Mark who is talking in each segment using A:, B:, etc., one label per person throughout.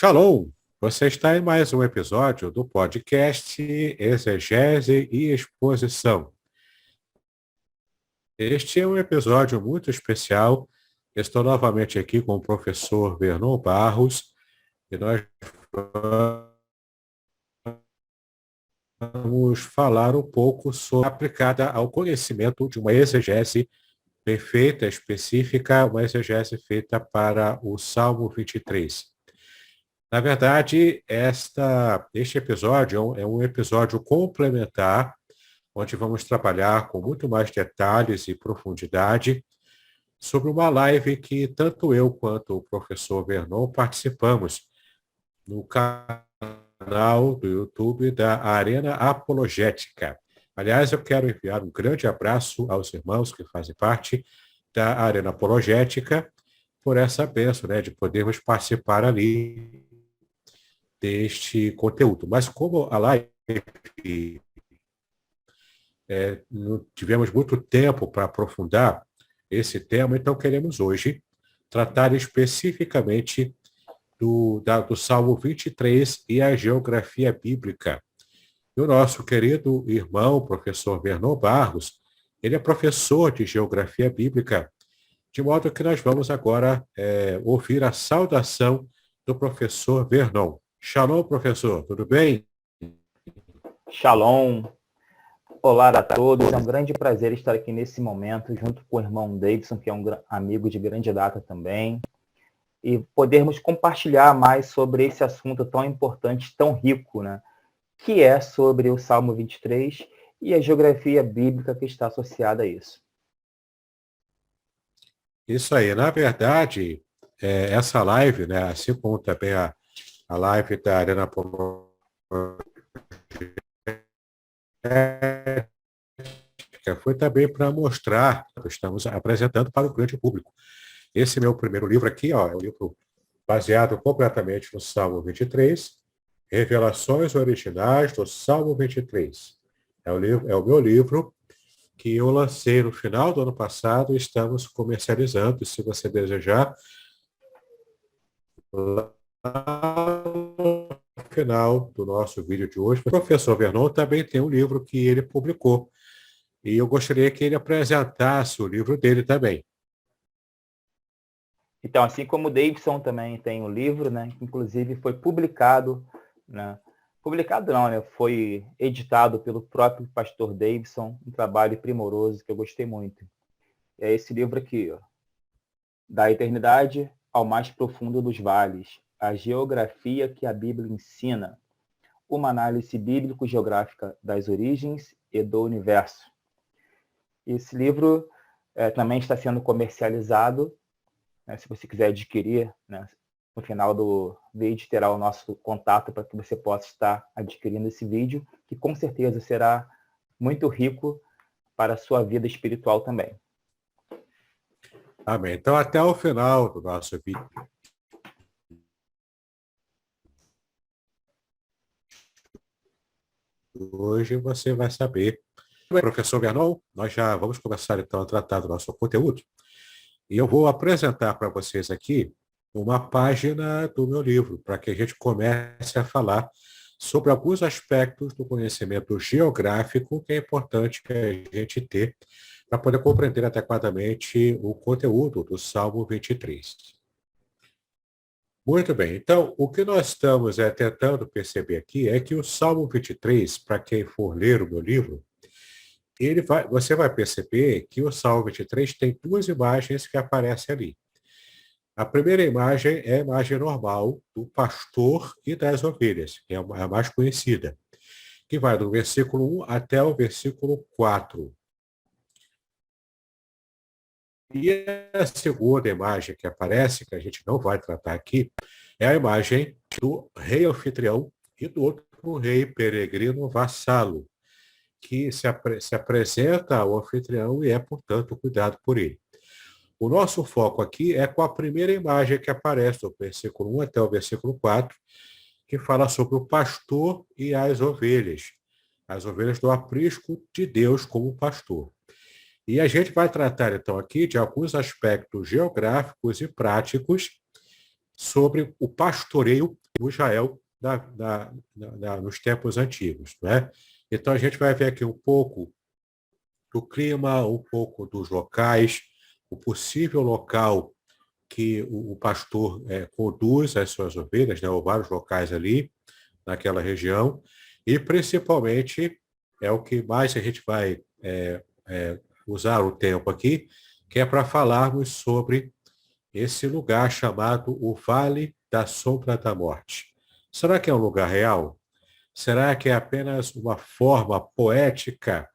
A: Shalom! Você está em mais um episódio do podcast Exegese e Exposição. Este é um episódio muito especial. Estou novamente aqui com o professor Vernon Barros e nós vamos falar um pouco sobre aplicada ao conhecimento de uma exegese perfeita, específica, uma exegese feita para o Salmo 23. Na verdade, este episódio é um episódio complementar, onde vamos trabalhar com muito mais detalhes e profundidade sobre uma live que tanto eu quanto o professor Vernon participamos no canal do YouTube da Arena Apologética. Aliás, eu quero enviar um grande abraço aos irmãos que fazem parte da Arena Apologética por essa bênção, de podermos participar ali deste conteúdo. Mas como a live não tivemos muito tempo para aprofundar esse tema, então queremos hoje tratar especificamente do Salmo 23 e a geografia bíblica. E o nosso querido irmão, professor Vernon Barros, ele é professor de geografia bíblica, de modo que nós vamos agora ouvir a saudação do professor Vernon. Shalom, professor, tudo bem?
B: Shalom. Olá a todos, é um grande prazer estar aqui nesse momento, junto com o irmão Davidson, que é um amigo de grande data também, e podermos compartilhar mais sobre esse assunto tão importante, tão rico, que é sobre o Salmo 23 e a geografia bíblica que está associada a isso.
A: Isso aí, na verdade, essa live, assim como também a live da Arena Apologética, foi também para mostrar, estamos apresentando para o grande público. Esse meu primeiro livro aqui, é um livro baseado completamente no Salmo 23, Revelações Originais do Salmo 23. É o meu livro que eu lancei no final do ano passado e estamos comercializando. Se você desejar, lá no final do nosso vídeo de hoje, o professor Vernon também tem um livro que ele publicou. E eu gostaria que ele apresentasse o livro dele também.
B: Então, assim como o Davidson também tem um livro, que inclusive foi publicado, publicado não, foi editado pelo próprio pastor Davidson, um trabalho primoroso que eu gostei muito. É esse livro aqui, Da Eternidade ao Mais Profundo dos Vales, a geografia que a Bíblia ensina, uma análise bíblico-geográfica das origens e do universo. Esse livro também está sendo comercializado, se você quiser adquirir, no final do vídeo terá o nosso contato para que você possa estar adquirindo esse vídeo, que com certeza será muito rico para a sua vida espiritual também.
A: Amém. Então, até o final do nosso vídeo, hoje você vai saber. Professor Vernon, nós já vamos começar então a tratar do nosso conteúdo. E eu vou apresentar para vocês aqui uma página do meu livro, para que a gente comece a falar sobre alguns aspectos do conhecimento geográfico que é importante que a gente ter para poder compreender adequadamente o conteúdo do Salmo 23. Muito bem, então o que nós estamos tentando perceber aqui é que o Salmo 23, para quem for ler o meu livro, você vai perceber que o Salmo 23 tem duas imagens que aparecem ali. A primeira imagem é a imagem normal do pastor e das ovelhas, que é a mais conhecida, que vai do versículo 1 até o versículo 4. E a segunda imagem que aparece, que a gente não vai tratar aqui, é a imagem do rei anfitrião e do outro rei peregrino vassalo, que se apresenta ao anfitrião e é, portanto, cuidado por ele. O nosso foco aqui é com a primeira imagem que aparece, do versículo 1 até o versículo 4, que fala sobre o pastor e as ovelhas do aprisco de Deus como pastor. E a gente vai tratar, então, aqui de alguns aspectos geográficos e práticos sobre o pastoreio o Israel nos tempos antigos. Né? Então, a gente vai ver aqui um pouco do clima, um pouco dos locais, o possível local que o pastor conduz as suas ovelhas, né, ou vários locais ali, naquela região, e principalmente é o que mais a gente vai usar o tempo aqui, que é para falarmos sobre esse lugar chamado o Vale da Sombra da Morte. Será que é um lugar real? Será que é apenas uma forma poética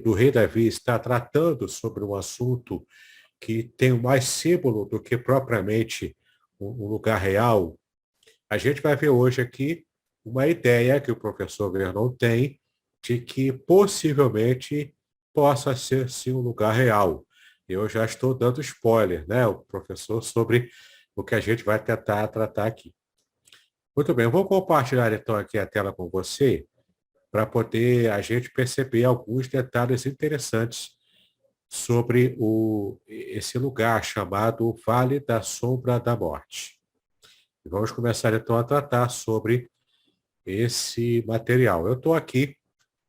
A: do rei Davi estar tratando sobre um assunto que tem mais símbolo do que propriamente um lugar real? A gente vai ver hoje aqui uma ideia que o professor Vernon tem de que possivelmente possa ser sim um lugar real. Eu já estou dando spoiler, né, o professor, sobre o que a gente vai tentar tratar aqui. Muito bem, eu vou compartilhar então aqui a tela com você para poder a gente perceber alguns detalhes interessantes sobre esse lugar chamado Vale da Sombra da Morte. E vamos começar então a tratar sobre esse material. Eu estou aqui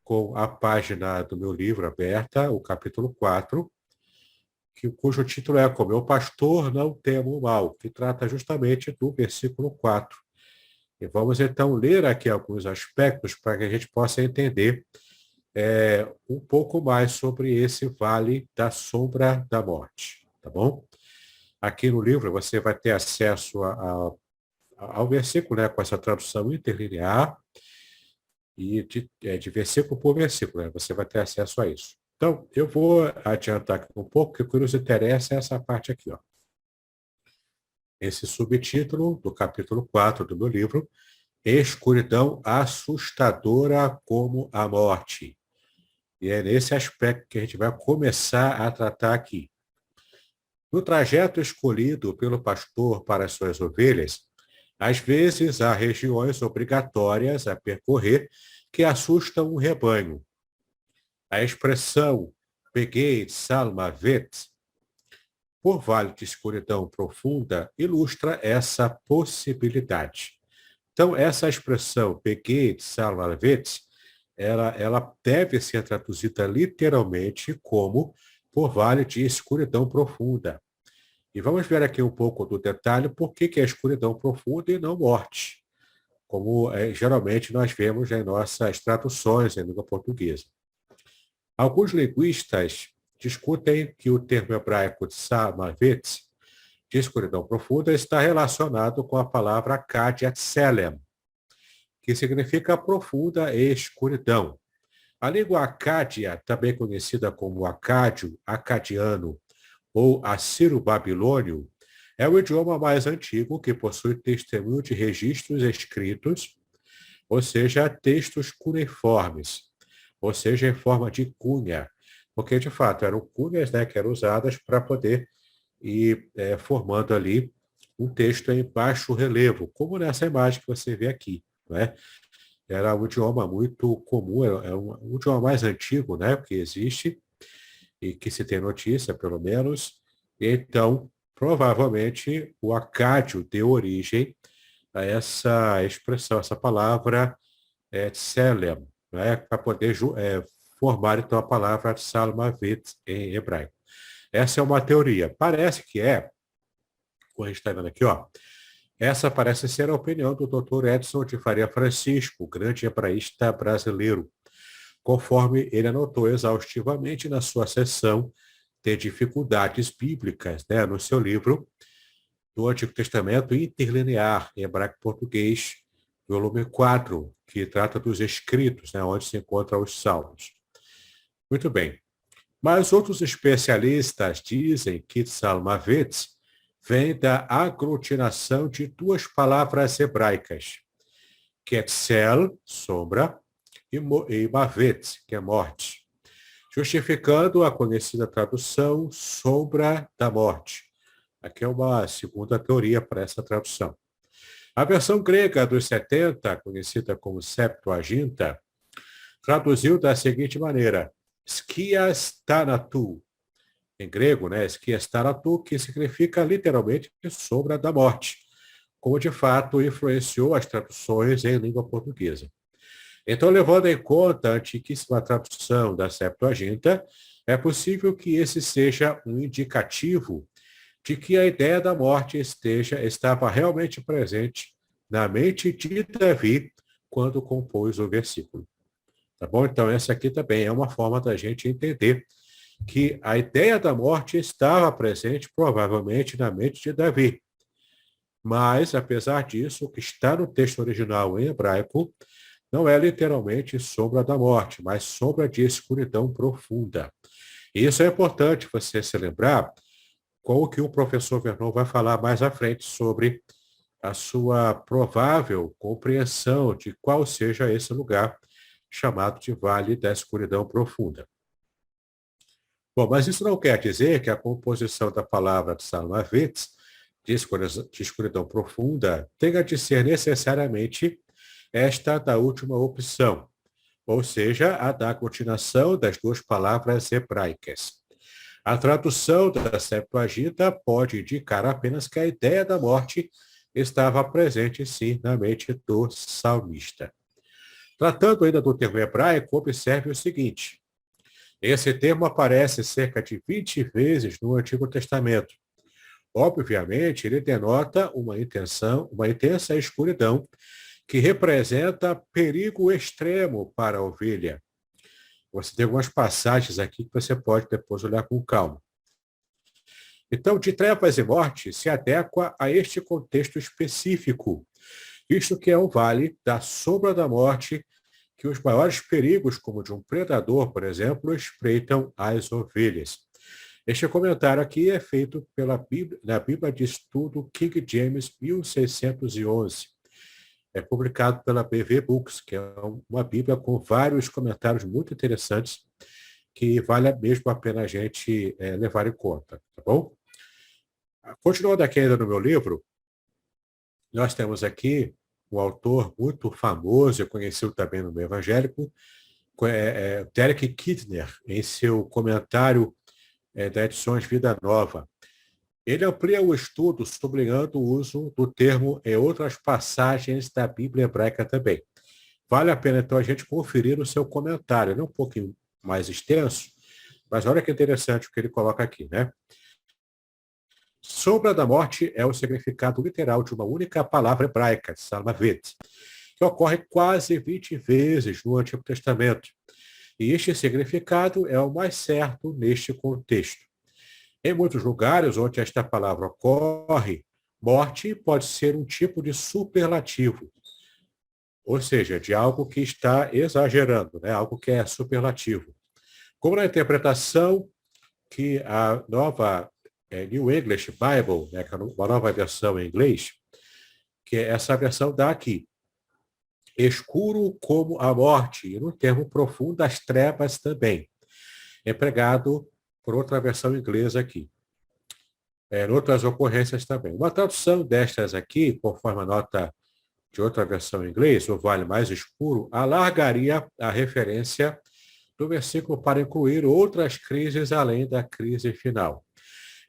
A: com a página do meu livro aberta, o capítulo 4, cujo título é Como o Pastor Não Temo o Mal, que trata justamente do versículo 4. E vamos então ler aqui alguns aspectos para que a gente possa entender um pouco mais sobre esse Vale da Sombra da Morte, tá bom? Aqui no livro você vai ter acesso ao versículo, né, com essa tradução interlinear, e de versículo por versículo, né? Você vai ter acesso a isso. Então, eu vou adiantar aqui um pouco, porque o que nos interessa é essa parte aqui, ó. Esse subtítulo do capítulo 4 do meu livro, Escuridão Assustadora como a Morte. E é nesse aspecto que a gente vai começar a tratar aqui. No trajeto escolhido pelo pastor para as suas ovelhas, às vezes há regiões obrigatórias a percorrer que assustam o rebanho. A expressão Peguei Salmavet, por vale de escuridão profunda, ilustra essa possibilidade. Então, essa expressão Peguei Salmavet, ela deve ser traduzida literalmente como por vale de escuridão profunda. E vamos ver aqui um pouco do detalhe por que é escuridão profunda e não morte, como geralmente nós vemos em nossas traduções em língua portuguesa. Alguns linguistas discutem que o termo hebraico Samavet, de escuridão profunda, está relacionado com a palavra Kadiat Selem, que significa profunda escuridão. A língua acádia, também conhecida como acádio, acadiano ou assiro-babilônio, é o idioma mais antigo que possui testemunho de registros escritos, ou seja, textos cuneiformes, ou seja, em forma de cunha, porque de fato eram cunhas, né, que eram usadas para poder ir formando ali um texto em baixo relevo, como nessa imagem que você vê aqui, né? Era um idioma muito comum, é um idioma mais antigo, né, que existe e que se tem notícia, pelo menos. Então, provavelmente, o acádio deu origem a essa expressão, essa palavra tselem, né, para poder formar, então, a palavra salmavet em hebraico. Essa é uma teoria. Parece que como a gente está vendo aqui, ó, essa parece ser a opinião do Dr. Edson de Faria Francisco, grande hebraísta brasileiro, conforme ele anotou exaustivamente na sua seção de dificuldades bíblicas, né, no seu livro do Antigo Testamento Interlinear, em hebraico-português, volume 4, que trata dos escritos, né, onde se encontram os salmos. Muito bem. Mas outros especialistas dizem que Salmavet vem da aglutinação de duas palavras hebraicas, que é tsel, sombra, e mavet, que é morte, justificando a conhecida tradução sombra da morte. Aqui é uma segunda teoria para essa tradução. A versão grega dos 70, conhecida como Septuaginta, traduziu da seguinte maneira: Skias Thanatu, em grego, né? Skias Thanatu, que significa literalmente sombra da morte, como de fato influenciou as traduções em língua portuguesa. Então, levando em conta a antiquíssima tradução da Septuaginta, é possível que esse seja um indicativo de que a ideia da morte estava realmente presente na mente de Davi quando compôs o versículo. Tá bom? Então, essa aqui também é uma forma da gente entender que a ideia da morte estava presente, provavelmente, na mente de Davi. Mas, apesar disso, o que está no texto original em hebraico não é literalmente sombra da morte, mas sombra de escuridão profunda. E isso é importante você se lembrar com o que o professor Vernon vai falar mais à frente sobre a sua provável compreensão de qual seja esse lugar chamado de Vale da Escuridão Profunda. Bom, mas isso não quer dizer que a composição da palavra de Salmavet, de escuridão profunda, tenha de ser necessariamente esta da última opção, ou seja, a da continuação das duas palavras hebraicas. A tradução da Septuaginta pode indicar apenas que a ideia da morte estava presente, sim, na mente do salmista. Tratando ainda do termo hebraico, observe o seguinte. Esse termo aparece cerca de 20 vezes no Antigo Testamento. Obviamente, ele denota uma intensa escuridão que representa perigo extremo para a ovelha. Você tem algumas passagens aqui que você pode depois olhar com calma. Então, de trevas e morte se adequa a este contexto específico, visto que é o vale da sombra da morte que os maiores perigos, como de um predador, por exemplo, espreitam as ovelhas. Este comentário aqui é feito na Bíblia de Estudo King James 1611. É publicado pela BV Books, que é uma Bíblia com vários comentários muito interessantes que vale mesmo a pena a gente levar em conta, tá bom? Continuando aqui ainda no meu livro, nós temos aqui um autor muito famoso e conhecido também no meio evangélico, Derek Kidner, em seu comentário da Edições Vida Nova. Ele amplia o estudo sublinhando o uso do termo em outras passagens da Bíblia hebraica também. Vale a pena, então, a gente conferir o seu comentário. Ele é um pouquinho mais extenso, mas olha que interessante o que ele coloca aqui, né? Sombra da morte é o significado literal de uma única palavra hebraica, Salmavet, que ocorre quase 20 vezes no Antigo Testamento. E este significado é o mais certo neste contexto. Em muitos lugares onde esta palavra ocorre, morte pode ser um tipo de superlativo, ou seja, de algo que está exagerando, né? Algo que é superlativo. Como na interpretação que a nova New English Bible, né, que é uma nova versão em inglês, que é essa versão dá aqui. Escuro como a morte, e no termo profundo, as trevas também. Empregado por outra versão inglesa aqui. Em outras ocorrências também. Uma tradução destas aqui, conforme a nota de outra versão em inglês, o vale mais escuro, alargaria a referência do versículo para incluir outras crises além da crise final.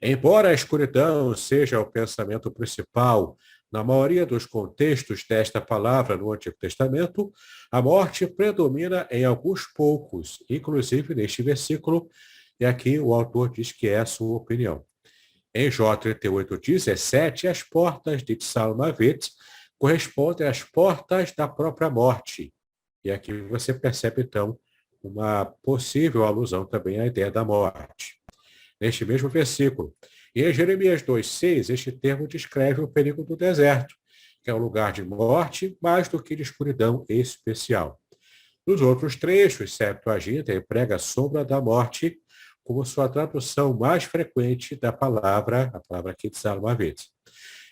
A: Embora a escuridão seja o pensamento principal na maioria dos contextos desta palavra no Antigo Testamento, a morte predomina em alguns poucos, inclusive neste versículo, e aqui o autor diz que é a sua opinião. Em Jó 38:17, as portas de Salmavet correspondem às portas da própria morte. E aqui você percebe, então, uma possível alusão também à ideia da morte. Neste mesmo versículo. E em Jeremias 2:6, este termo descreve o perigo do deserto, que é um lugar de morte, mais do que de escuridão especial. Nos outros trechos, Septuaginta emprega a sombra da morte como sua tradução mais frequente da palavra, a palavra aqui de Salmavet.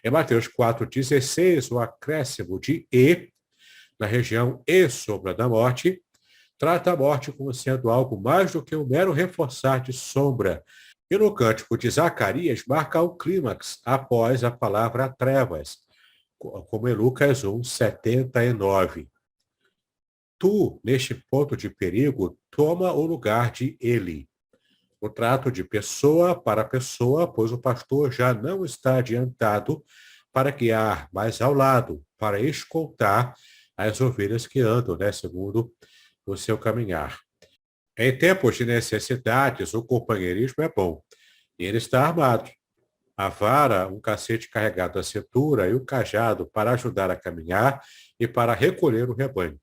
A: Em Mateus 4:16, o acréscimo de e, na região e sombra da morte, trata a morte como sendo algo mais do que um mero reforçar de sombra. E no cântico de Zacarias, marca o clímax após a palavra trevas, como em Lucas 1:79. Tu, neste ponto de perigo, toma o lugar de ele. O trato de pessoa para pessoa, pois o pastor já não está adiantado para guiar, mas ao lado, para escoltar as ovelhas que andam, né, segundo o seu caminhar. Em tempos de necessidades, o companheirismo é bom. E ele está armado. A vara, um cacete carregado à cintura e o cajado para ajudar a caminhar e para recolher o rebanho.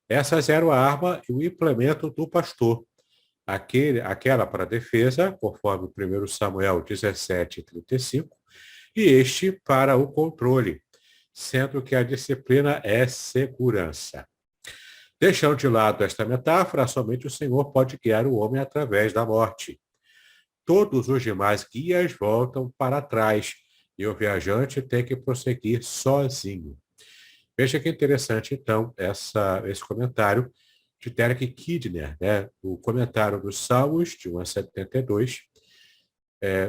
A: Essas eram a arma e o implemento do pastor. Aquela para a defesa, conforme 1 Samuel 17:35, e este para o controle, sendo que a disciplina é segurança. Deixando de lado esta metáfora, somente o Senhor pode guiar o homem através da morte. Todos os demais guias voltam para trás e o viajante tem que prosseguir sozinho. Veja que interessante, então, esse comentário de Derek Kidner, né? O comentário dos Salmos, de 1 a 72,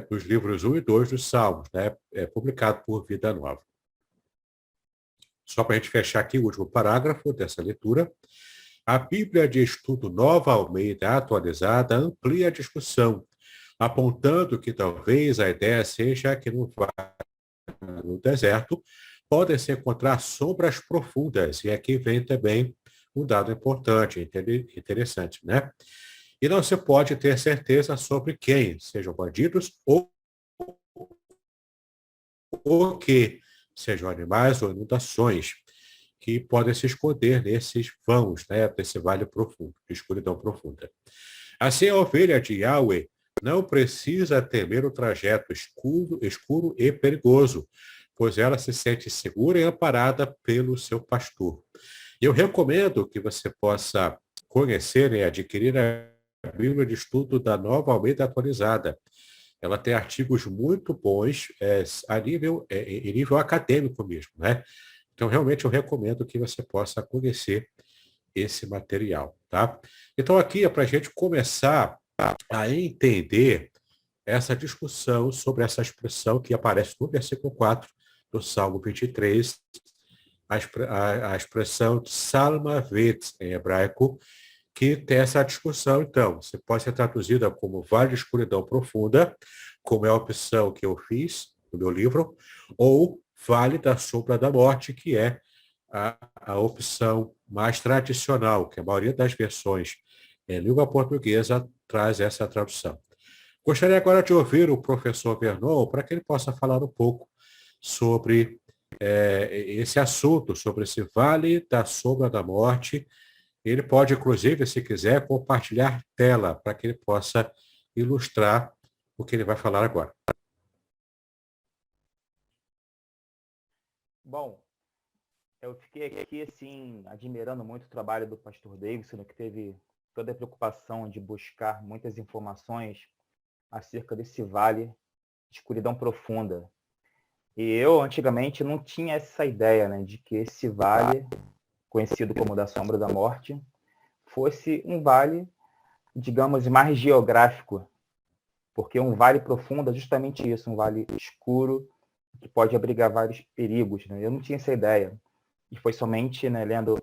A: dos livros 1 e 2 dos Salmos, né? Publicado por Vida Nova. Só para a gente fechar aqui o último parágrafo dessa leitura. A Bíblia de Estudo Nova Almeida atualizada amplia a discussão, apontando que talvez a ideia seja que no deserto podem se encontrar sombras profundas. E aqui vem também um dado importante, interessante, né? E não se pode ter certeza sobre quem, sejam bandidos ou o que, sejam animais ou inundações, que podem se esconder nesses vãos, né, desse vale profundo, de escuridão profunda. Assim, a ovelha de Yahweh não precisa temer o trajeto escuro e perigoso, pois ela se sente segura e amparada pelo seu pastor. Eu recomendo que você possa conhecer e adquirir a Bíblia de Estudo da Nova Almeida Atualizada. Ela tem artigos muito bons em nível acadêmico mesmo, né? Então, realmente, eu recomendo que você possa conhecer esse material, tá? Então, aqui é para a gente começar a entender essa discussão sobre essa expressão que aparece no versículo 4 do Salmo 23, a expressão Salmavet, em hebraico, que tem essa discussão, então. Você pode ser traduzida como vale de escuridão profunda, como é a opção que eu fiz no meu livro, ou vale da sombra da morte, que é a opção mais tradicional, que a maioria das versões em língua portuguesa traz essa tradução. Gostaria agora de ouvir o professor Vernon para que ele possa falar um pouco sobre esse assunto, sobre esse vale da sombra da morte. Ele pode, inclusive, se quiser, compartilhar tela para que ele possa ilustrar o que ele vai falar agora.
B: Bom, eu fiquei aqui, assim, admirando muito o trabalho do pastor Davidson, que teve toda a preocupação de buscar muitas informações acerca desse vale de escuridão profunda. E eu, antigamente, não tinha essa ideia, né, de que esse vale, conhecido como da sombra da morte, fosse um vale, digamos, mais geográfico, porque um vale profundo é justamente isso, um vale escuro, que pode abrigar vários perigos, né? Eu não tinha essa ideia. E foi somente, né, lendo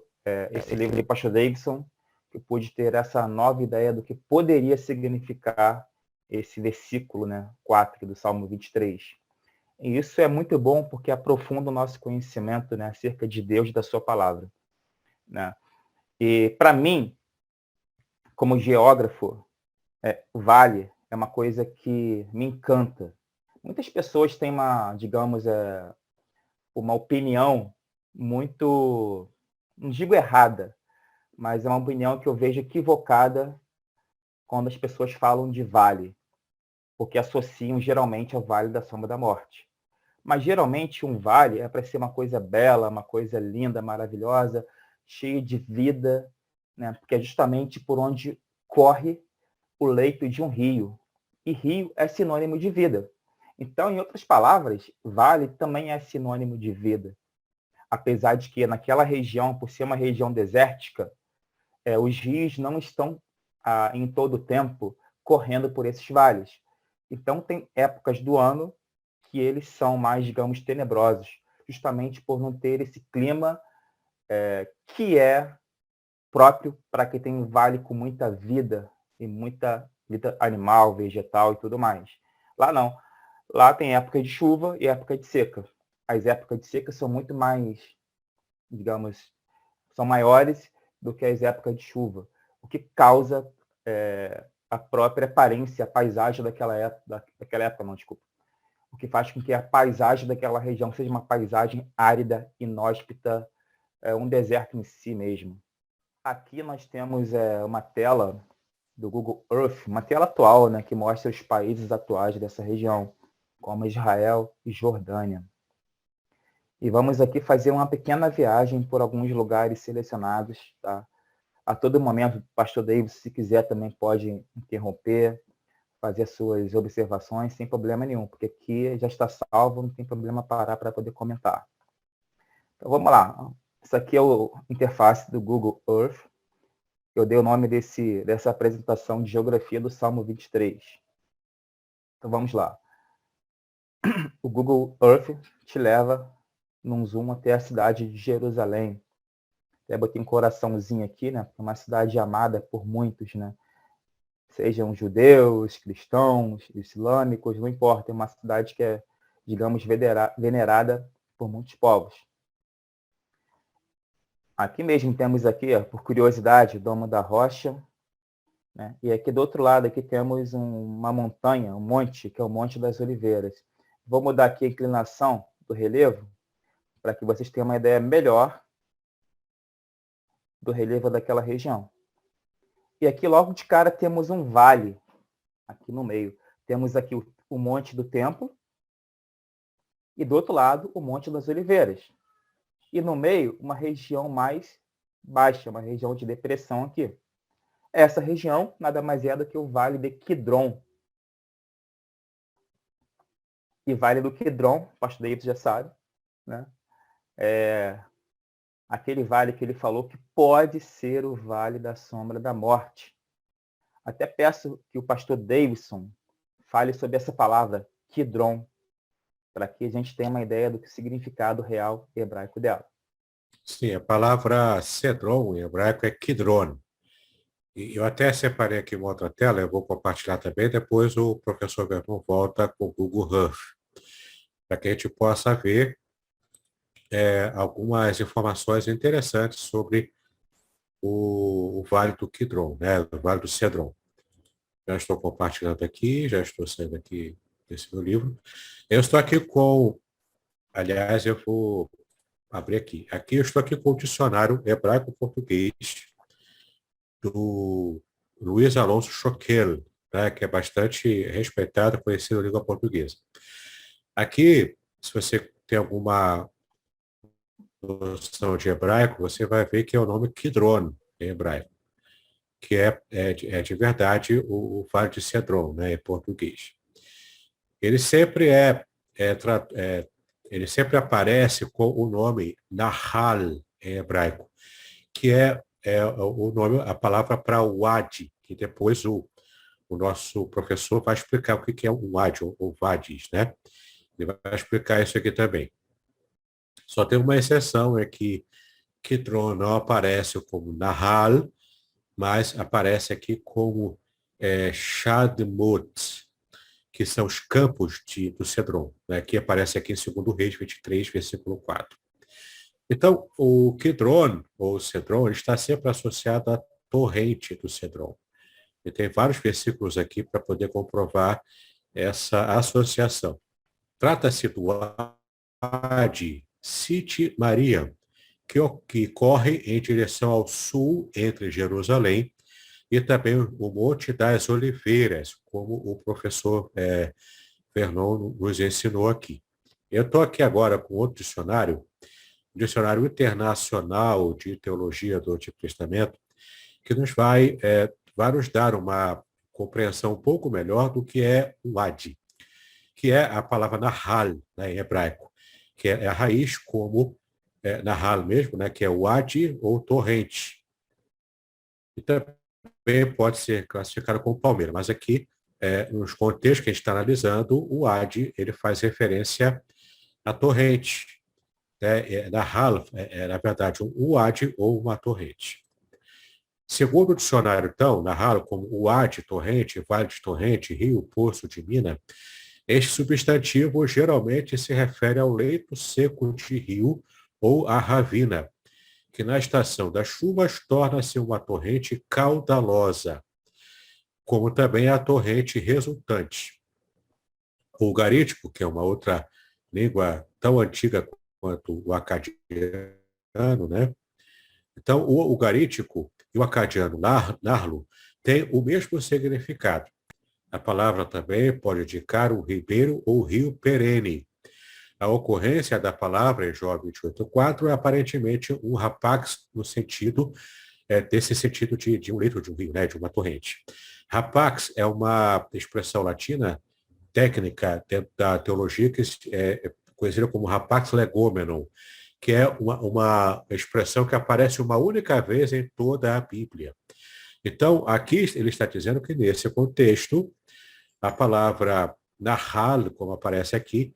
B: esse livro de pastor Davidson que eu pude ter essa nova ideia do que poderia significar esse versículo, né, 4 do Salmo 23. E isso é muito bom porque aprofunda o nosso conhecimento, né, acerca de Deus e da sua palavra, né? E para mim, como geógrafo, o vale é uma coisa que me encanta. Muitas pessoas têm uma, digamos, uma opinião muito, não digo errada, mas é uma opinião que eu vejo equivocada quando as pessoas falam de vale, porque associam geralmente ao Vale da Sombra da Morte. Mas geralmente um vale é para ser uma coisa bela, uma coisa linda, maravilhosa, cheia de vida, né? Porque é justamente por onde corre o leito de um rio. E rio é sinônimo de vida. Então, em outras palavras, vale também é sinônimo de vida. Apesar de que naquela região, por ser uma região desértica, os rios não estão em todo o tempo correndo por esses vales. Então, tem épocas do ano que eles são mais, digamos, tenebrosos, justamente por não ter esse clima que é próprio para quem tem um vale com muita vida e muita vida animal, vegetal e tudo mais. Lá não. Lá tem época de chuva e época de seca. as épocas de seca são muito mais, digamos, são maiores do que as épocas de chuva, o que causa a própria aparência, a paisagem daquela época, não, desculpa. O que faz com que a paisagem daquela região seja uma paisagem árida, inóspita, um deserto em si mesmo. Aqui nós temos uma tela do Google Earth, uma tela atual, né, que mostra os países atuais dessa região, como Israel e Jordânia. E vamos aqui fazer uma pequena viagem por alguns lugares selecionados, tá? A todo momento, o pastor David, se quiser, também pode interromper, fazer suas observações sem problema nenhum, porque aqui já está salvo, não tem problema parar para poder comentar. Então vamos lá. Isso aqui é a interface do Google Earth. Eu dei o nome dessa apresentação de geografia do Salmo 23. Então vamos lá. O Google Earth te leva num zoom até a cidade de Jerusalém. Até botei um coraçãozinho aqui, né? É uma cidade amada por muitos, né? Sejam judeus, cristãos, islâmicos, não importa. É uma cidade que é, digamos, venerada por muitos povos. Aqui mesmo temos aqui, ó, por curiosidade, o Domo da Rocha, né? E aqui do outro lado aqui temos uma montanha, um monte, que é o Monte das Oliveiras. Vou mudar aqui a inclinação do relevo para que vocês tenham uma ideia melhor do relevo daquela região. E aqui logo de cara temos um vale, aqui no meio. Temos aqui o Monte do Templo e do outro lado o Monte das Oliveiras. E no meio uma região mais baixa, uma região de depressão aqui. Essa região nada mais é do que o Vale de Quidron. E Vale do Quidron, o pastor David já sabe, né? É aquele vale que ele falou que pode ser o Vale da Sombra da Morte. Até peço que o pastor Davidson fale sobre essa palavra, Quidron, para que a gente tenha uma ideia do significado real hebraico dela.
A: Sim, a palavra Cedron em hebraico é Kidron. E eu até separei aqui uma outra tela, eu vou compartilhar também, depois o professor Vernon volta com o Google Earth, para que a gente possa ver algumas informações interessantes sobre o Vale do Kidron, né? O Vale do Cedron. Já estou compartilhando aqui, já estou saindo aqui desse meu livro. Eu estou aqui aliás, eu vou abrir aqui. Aqui eu estou aqui com o dicionário hebraico-português do Luiz Alonso Choquel, né, que é bastante respeitado, conhecido na língua portuguesa. Aqui, se você tem alguma noção de hebraico, você vai ver que é o nome Kidron, em hebraico, que é de verdade o Vale de Cedron, né, em português. Ele sempre ele sempre aparece com o nome Nahal, em hebraico, que é o nome, a palavra para o Wadi, que depois o nosso professor vai explicar o que é um Wadi, ou Vadis, né? Ele vai explicar isso aqui também. Só tem uma exceção, é que Kidron não aparece como Nahal, mas aparece aqui como Shadmut, que são os campos do Cedron, né, que aparece aqui em 2 Reis 23, versículo 4. Então, o Kidron, ou Cedron, está sempre associado à torrente do Cedron. E tem vários versículos aqui para poder comprovar essa associação. Trata-se do Wadi Siti Maria, que corre em direção ao sul, entre Jerusalém, e também o Monte das Oliveiras, como o professor Vernon nos ensinou aqui. Eu estou aqui agora com outro dicionário, um dicionário internacional de teologia do Antigo Testamento, que nos vai nos dar uma compreensão um pouco melhor do que é o Adi, que é a palavra Nahal, né, em hebraico, que é a raiz como Nahal mesmo, né, que é o Adi ou torrente. E também pode ser classificado como palmeira, mas aqui, nos contextos que a gente está analisando, o Adi ele faz referência à torrente. Nahal na verdade, um Wadi ou uma torrente. Segundo o dicionário, então, Nahal como o Wadi, torrente, vale de torrente, rio, poço de mina, Este substantivo geralmente se refere ao leito seco de rio ou à ravina, que na estação das chuvas torna-se uma torrente caudalosa, como também a torrente resultante. O ugarítico, que é uma outra língua tão antiga quanto o acadiano, né? Então, o ugarítico e o acadiano narlo têm o mesmo significado. A palavra também pode indicar um ribeiro ou rio perene. A ocorrência da palavra em Jó 28,4 é aparentemente um rapax no sentido, desse sentido de um leito de um rio, né, de uma torrente. Rapax é uma expressão latina técnica dentro da teologia que é conhecida como rapax legomenon, que é uma expressão que aparece uma única vez em toda a Bíblia. Então, aqui ele está dizendo que nesse contexto, a palavra nahal, como aparece aqui,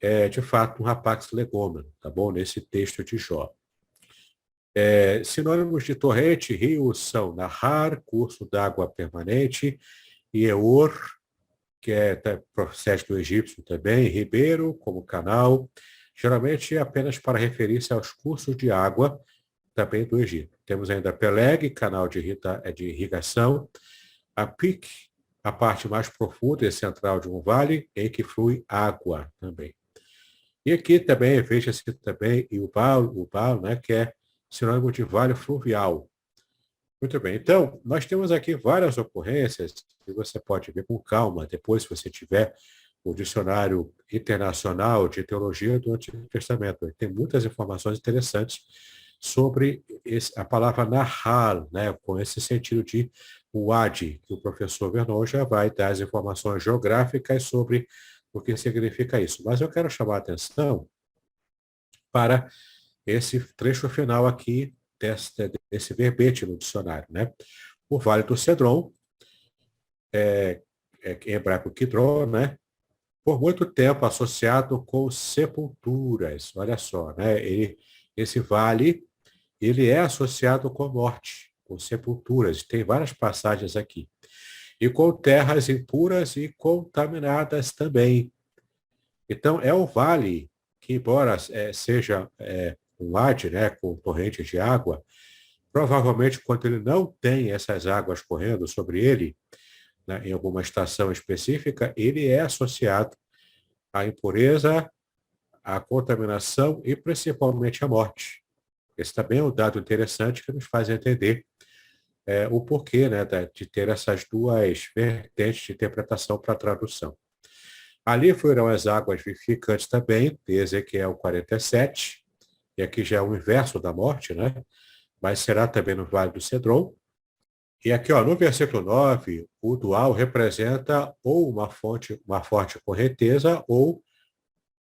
A: é de fato um rapax legomenon, tá bom? Nesse texto de Jó. Sinônimos de torrente, rio, são nahar, curso d'água permanente, e eor, que procede do egípcio também, ribeiro, como canal, geralmente apenas para referir-se aos cursos de água também do Egito. Temos ainda Peleg, canal de irrigação, a Pik, a parte mais profunda e central de um vale em que flui água também. E aqui também, veja-se também Ubal, né, que é sinônimo de vale fluvial. Muito bem, então, nós temos aqui várias ocorrências que você pode ver com calma, depois, se você tiver o dicionário internacional de teologia do Antigo Testamento. Tem muitas informações interessantes sobre a palavra nahal, né, com esse sentido de wadi, que o professor Vernon já vai dar as informações geográficas sobre o que significa isso. Mas eu quero chamar a atenção para esse trecho final aqui desse verbete no dicionário, né? O Vale do Cedron, em hebraico Kidron, né? Por muito tempo associado com sepulturas. Olha só, né? Esse vale, ele é associado com morte, com sepulturas. Tem várias passagens aqui. E com terras impuras e contaminadas também. Então, é o vale que, embora seja um vade, né, com torrentes de água, provavelmente, quando ele não tem essas águas correndo sobre ele, né, em alguma estação específica, ele é associado à impureza, à contaminação e principalmente à morte. Esse também é um dado interessante que nos faz entender o porquê, né, de ter essas duas vertentes de interpretação para a tradução. Ali foram as águas vivificantes também, de Ezequiel 47, e aqui já é o inverso da morte, né? Mas será também no Vale do Cedron. E aqui, ó, no versículo 9, o dual representa ou uma forte correnteza, ou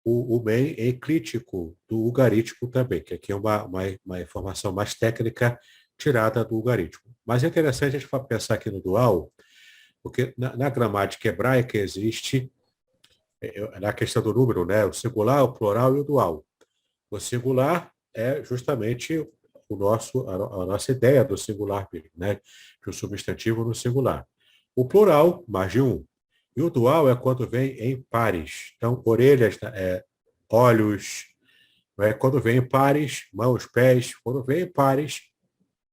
A: o meio enclítico do ugarítico também, que aqui é uma informação mais técnica tirada do ugarítico. Mas é interessante a gente pensar aqui no dual, porque na gramática hebraica existe, na questão do número, né, o singular, o plural e o dual. O singular é justamente a nossa ideia do singular, né? De um substantivo no singular. O plural, mais de um. E o dual é quando vem em pares. Então, orelhas, olhos, né? Quando vem em pares, mãos, pés. Quando vem em pares,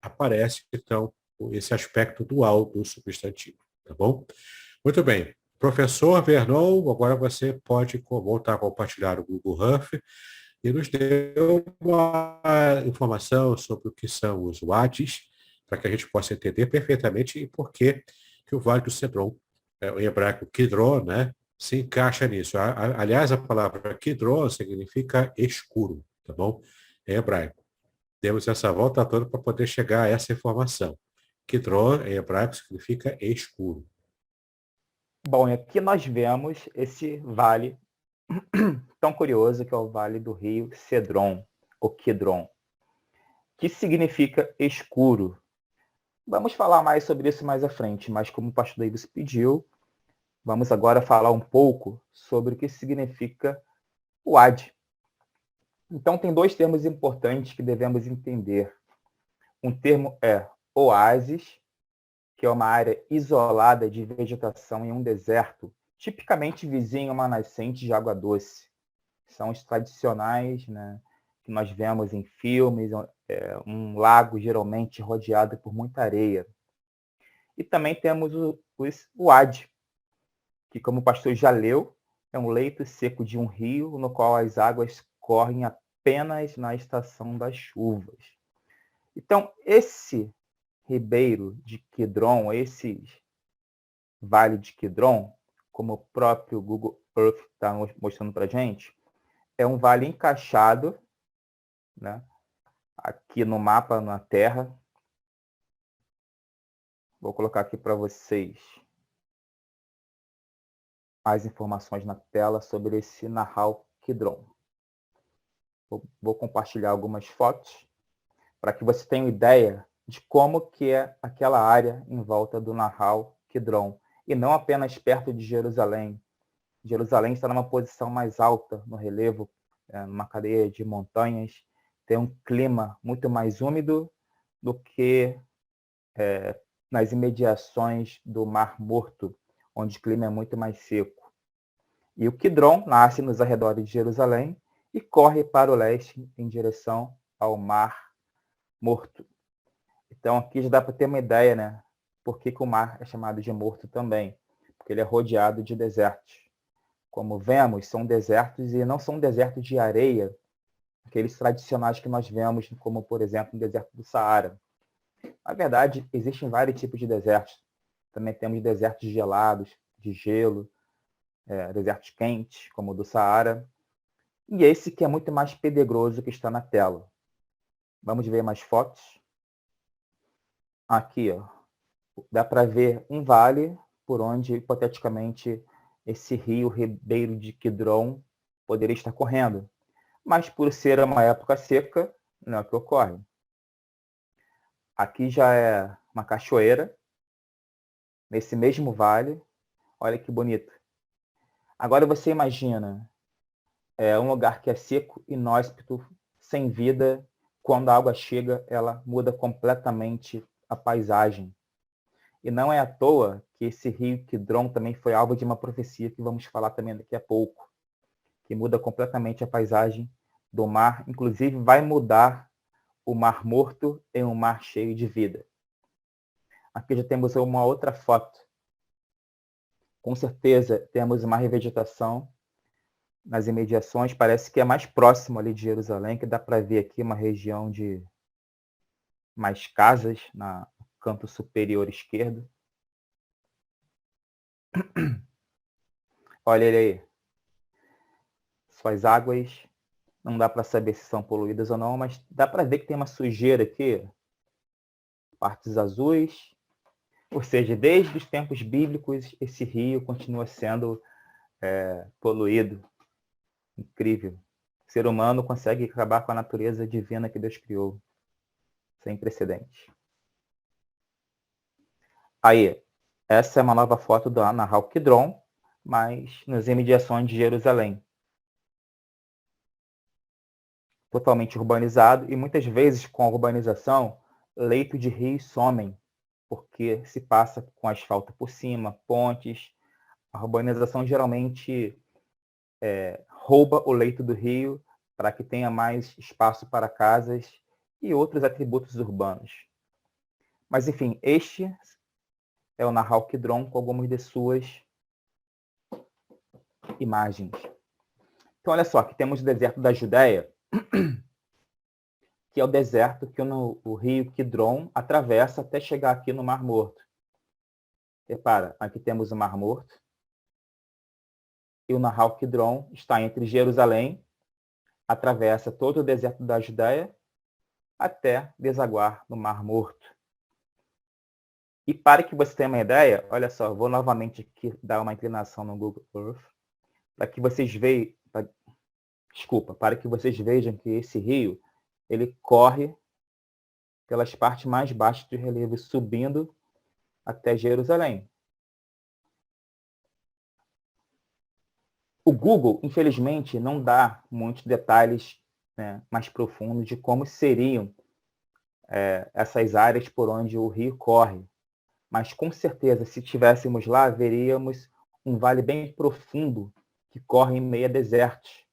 A: aparece, então, esse aspecto dual do substantivo. Tá bom? Muito bem. Professor Vernon, agora você pode voltar a compartilhar o Google Earth e nos deu uma informação sobre o que são os WADs, para que a gente possa entender perfeitamente e por que o Vale do Cedron, em hebraico Kidron, né, se encaixa nisso. Aliás, a palavra Kidron significa escuro, tá bom? Em hebraico. Demos essa volta toda para poder chegar a essa informação. Kidron, em hebraico, significa escuro.
B: Bom, e aqui nós vemos esse vale tão curioso que é o Vale do Rio Cedron, ou Kidron, que significa escuro. Vamos falar mais sobre isso mais à frente, mas como o pastor Davis pediu, vamos agora falar um pouco sobre o que significa o Ad. Então, tem dois termos importantes que devemos entender. Um termo é oásis, que é uma área isolada de vegetação em um deserto, tipicamente vizinho a uma nascente de água doce. São os tradicionais, né, que nós vemos em filmes, um lago geralmente rodeado por muita areia. E também temos o uade, que, como o pastor já leu, é um leito seco de um rio no qual as águas correm apenas na estação das chuvas. Então, esse ribeiro de Quidron, esse vale de Quidron, como o próprio Google Earth está mostrando para a gente, é um vale encaixado, né, aqui no mapa, na Terra. Vou colocar aqui para vocês as informações na tela sobre esse Nahal Quidron. Vou compartilhar algumas fotos para que você tenha uma ideia de como que é aquela área em volta do Nahal Quidron, e não apenas perto de Jerusalém. Jerusalém está numa posição mais alta no relevo, numa cadeia de montanhas, tem um clima muito mais úmido do que nas imediações do Mar Morto, onde o clima é muito mais seco. E o Quidron nasce nos arredores de Jerusalém e corre para o leste em direção ao Mar Morto. Então aqui já dá para ter uma ideia, né? Por que o mar é chamado de morto também? Porque ele é rodeado de desertos. Como vemos, são desertos e não são desertos de areia, aqueles tradicionais que nós vemos, como, por exemplo, o deserto do Saara. Na verdade, existem vários tipos de desertos. Também temos desertos gelados, de gelo, desertos quentes, como o do Saara. E esse que é muito mais pedregoso que está na tela. Vamos ver mais fotos. Aqui, ó, dá para ver um vale por onde, hipoteticamente, esse rio Ribeiro de Quidron poderia estar correndo. Mas, por ser uma época seca, não é o que ocorre. Aqui já é uma cachoeira, nesse mesmo vale. Olha que bonito. Agora você imagina um lugar que é seco, inóspito, sem vida. Quando a água chega, ela muda completamente a paisagem. E não é à toa que esse rio Quidron também foi alvo de uma profecia que vamos falar também daqui a pouco, que muda completamente a paisagem do mar, inclusive vai mudar o Mar Morto em um mar cheio de vida. Aqui já temos uma outra foto. Com certeza temos uma revegetação nas imediações, parece que é mais próximo ali de Jerusalém, que dá para ver aqui uma região de mais casas no canto superior esquerdo. Olha ele aí. Suas águas, não dá para saber se são poluídas ou não, mas dá para ver que tem uma sujeira aqui, partes azuis. Ou seja, desde os tempos bíblicos, esse rio continua sendo poluído. Incrível. O ser humano consegue acabar com a natureza divina que Deus criou. Sem precedente. Aí, essa é uma nova foto do Nahal Quidron, mas nas imediações de Jerusalém. Totalmente urbanizado, e muitas vezes com a urbanização, leitos de rios somem, porque se passa com asfalto por cima, pontes. A urbanização geralmente rouba o leito do rio para que tenha mais espaço para casas e outros atributos urbanos. Mas, enfim, este é o Nahal Quidron com algumas de suas imagens. Então, olha só, aqui temos o deserto da Judéia, que é o deserto que o rio Quidron atravessa até chegar aqui no Mar Morto. Repara, aqui temos o Mar Morto, e o Nahal Quidron está entre Jerusalém, atravessa todo o deserto da Judéia, até desaguar no Mar Morto. E para que você tenha uma ideia, olha só, vou novamente aqui dar uma inclinação no Google Earth, para que vocês vejam, para que vocês vejam que esse rio, ele corre pelas partes mais baixas do relevo, subindo até Jerusalém. O Google, infelizmente, não dá muitos detalhes, né, mais profundos de como seriam essas áreas por onde o rio corre. Mas, com certeza, se estivéssemos lá, veríamos um vale bem profundo que corre em meio a desertos.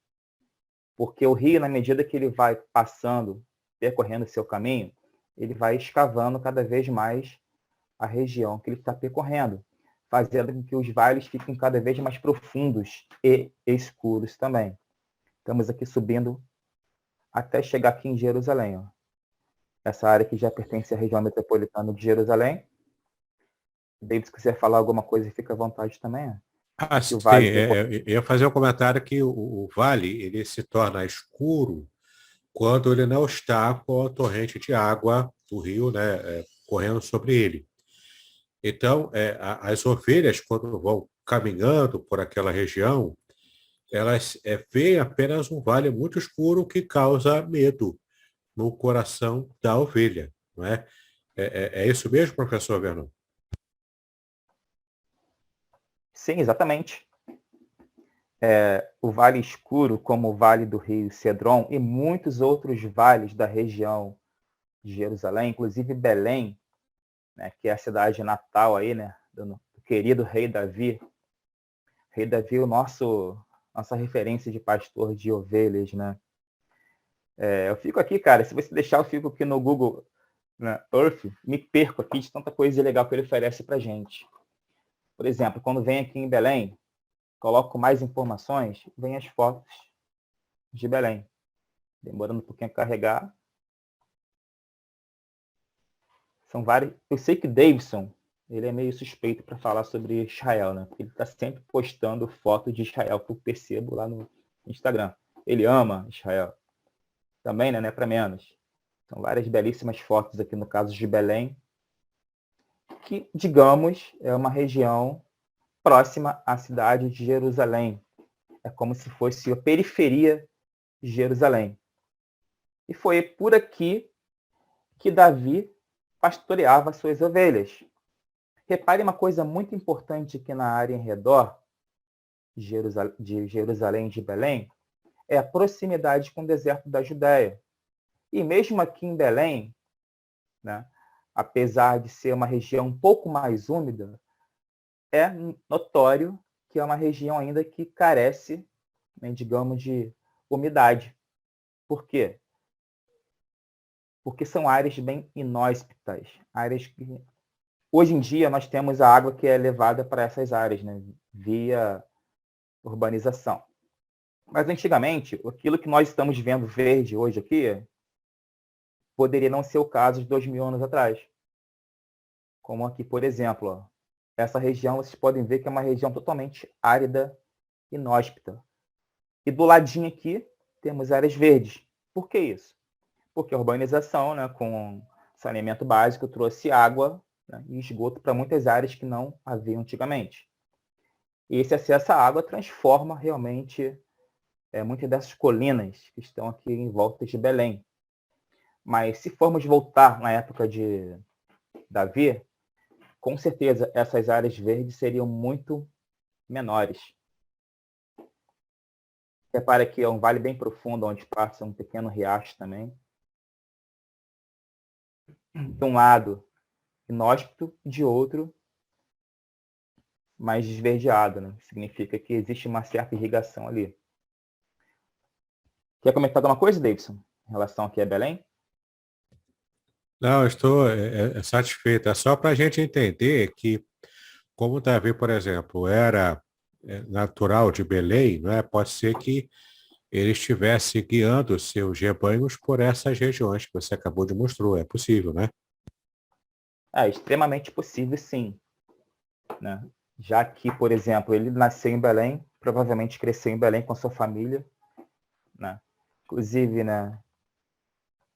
B: Porque o rio, na medida que ele vai passando, percorrendo seu caminho, ele vai escavando cada vez mais a região que ele está percorrendo, fazendo com que os vales fiquem cada vez mais profundos e escuros também. Estamos aqui subindo até chegar aqui em Jerusalém. Ó. Essa área que já pertence à região metropolitana de Jerusalém. David, se quiser falar alguma coisa, fica à vontade também. Ó.
A: Sim,
B: O vale
A: eu ia fazer um comentário que o vale ele se torna escuro quando ele não está com a torrente de água do rio, né, correndo sobre ele. Então, as ovelhas, quando vão caminhando por aquela região, elas veem apenas um vale muito escuro que causa medo no coração da ovelha, não é? É isso mesmo, professor Vernon?
B: Sim, exatamente. O Vale Escuro, como o Vale do Rio Cedron e muitos outros vales da região de Jerusalém, inclusive Belém, né, que é a cidade natal aí, né, do querido rei Davi. Rei Davi, nossa referência de pastor de ovelhas, né? Eu fico aqui, cara, se você deixar, eu fico aqui no Google, né, Earth, me perco aqui de tanta coisa legal que ele oferece pra gente. Por exemplo, quando vem aqui em Belém, coloco mais informações, vem as fotos de Belém. Demorando um pouquinho a carregar. São vários. Eu sei que Davidson, ele é meio suspeito para falar sobre Israel, né? Porque ele está sempre postando foto de Israel, que eu percebo lá no Instagram. Ele ama Israel. Também, né? Não é para menos. São várias belíssimas fotos aqui no caso de Belém, que, digamos, é uma região próxima à cidade de Jerusalém. É como se fosse a periferia de Jerusalém. E foi por aqui que Davi pastoreava suas ovelhas. Repare uma coisa muito importante aqui na área em redor de Jerusalém e de Belém, é a proximidade com o deserto da Judéia. E mesmo aqui em Belém, né, apesar de ser uma região um pouco mais úmida, é notório que é uma região ainda que carece, né, digamos, de umidade. Por quê? Porque são áreas bem inóspitas, áreas que hoje em dia nós temos a água que é levada para essas áreas, né, via urbanização. Mas antigamente, aquilo que nós estamos vendo verde hoje aqui, poderia não ser o caso de 2000 anos atrás. Como aqui, por exemplo, ó, essa região, vocês podem ver que é uma região totalmente árida, inóspita. E do ladinho aqui, temos áreas verdes. Por que isso? Porque a urbanização, né, com saneamento básico, trouxe água, né, e esgoto para muitas áreas que não havia antigamente. E esse acesso à água transforma realmente muitas dessas colinas que estão aqui em volta de Belém. Mas se formos voltar na época de Davi, com certeza essas áreas verdes seriam muito menores. Repare que é um vale bem profundo, onde passa um pequeno riacho também. De um lado, inóspito, de outro, mais esverdeado, né? Significa que existe uma certa irrigação ali. Quer comentar alguma coisa, Davidson, em relação aqui a Belém?
A: Não, eu estou satisfeito. É só para a gente entender que, como Davi, por exemplo, era natural de Belém, não é? Pode ser que ele estivesse guiando seus rebanhos por essas regiões que você acabou de mostrar. É possível, né?
B: É extremamente possível, sim. Né? Já que, por exemplo, ele nasceu em Belém, provavelmente cresceu em Belém com a sua família. Né? Inclusive, né,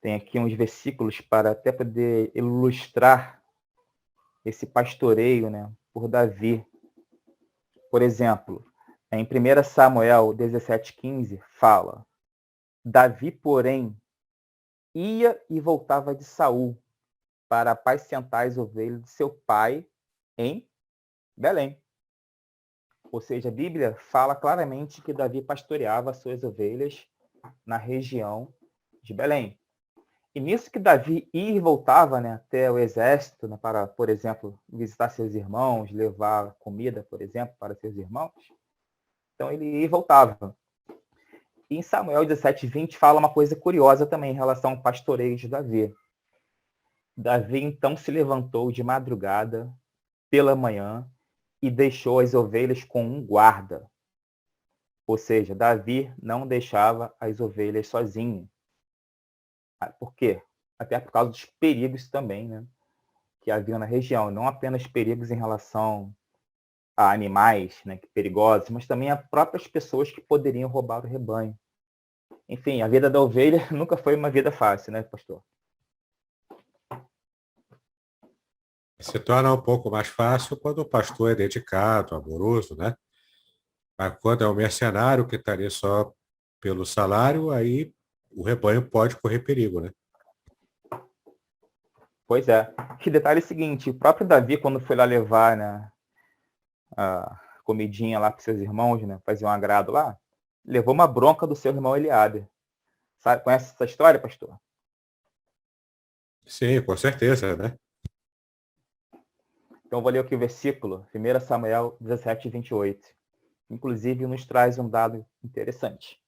B: tem aqui uns versículos para até poder ilustrar esse pastoreio, né, por Davi. Por exemplo, em 1 Samuel 17,15, fala: Davi, porém, ia e voltava de Saul para apacentar as ovelhas de seu pai em Belém. Ou seja, a Bíblia fala claramente que Davi pastoreava suas ovelhas na região de Belém. E nisso que Davi ia e voltava, né, até o exército, né, para, por exemplo, visitar seus irmãos, levar comida, por exemplo, para seus irmãos. Então ele ia e voltava. E em Samuel 17:20 fala uma coisa curiosa também em relação ao pastoreio de Davi. Davi então se levantou de madrugada, pela manhã, e deixou as ovelhas com um guarda. Ou seja, Davi não deixava as ovelhas sozinho. Por quê? Até por causa dos perigos também, né, que havia na região. Não apenas perigos em relação a animais, né, perigosos, mas também a próprias pessoas que poderiam roubar o rebanho. Enfim, a vida da ovelha nunca foi uma vida fácil, né, pastor?
A: Se torna um pouco mais fácil quando o pastor é dedicado, amoroso, né? Mas quando é um mercenário que está ali só pelo salário, aí o rebanho pode correr perigo, né?
B: Pois é. Que detalhe é o seguinte, o próprio Davi, quando foi lá levar, né, a comidinha lá para seus irmãos, né, fazer um agrado lá, levou uma bronca do seu irmão Eliabe. Sabe, conhece essa história, pastor?
A: Sim, com certeza, né?
B: Então, eu vou ler aqui o versículo, 1 Samuel 17:28. Inclusive, nos traz um dado interessante.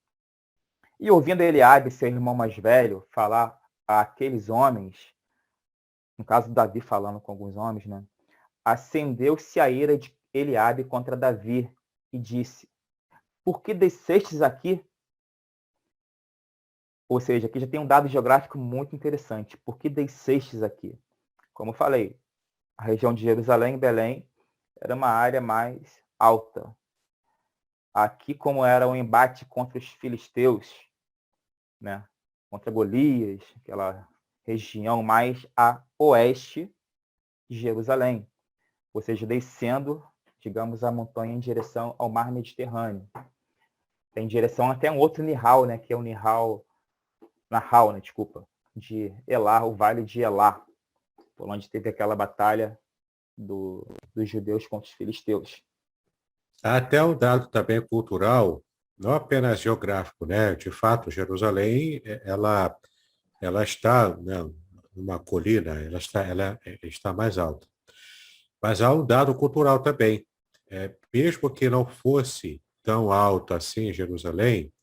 B: E ouvindo Eliabe, seu irmão mais velho, falar àqueles homens, no caso Davi falando com alguns homens, né? Acendeu-se a ira de Eliabe contra Davi e disse: Por que descestes aqui? Ou seja, aqui já tem um dado geográfico muito interessante. Por que descestes aqui? Como eu falei, a região de Jerusalém e Belém era uma área mais alta. Aqui, como era um embate contra os filisteus, né? Contra Golias, aquela região mais a oeste de Jerusalém, ou seja, descendo, digamos, a montanha em direção ao mar Mediterrâneo. Tem direção até um outro Nihal, né? Que é o Nahal, né? Desculpa, de Elá, o Vale de Elá, por onde teve aquela batalha dos judeus contra os filisteus.
A: Há até um dado também cultural, não apenas geográfico, né? De fato, Jerusalém, ela está, né, numa colina, ela está mais alta. Mas há um dado cultural também. Mesmo que não fosse tão alto assim Jerusalém,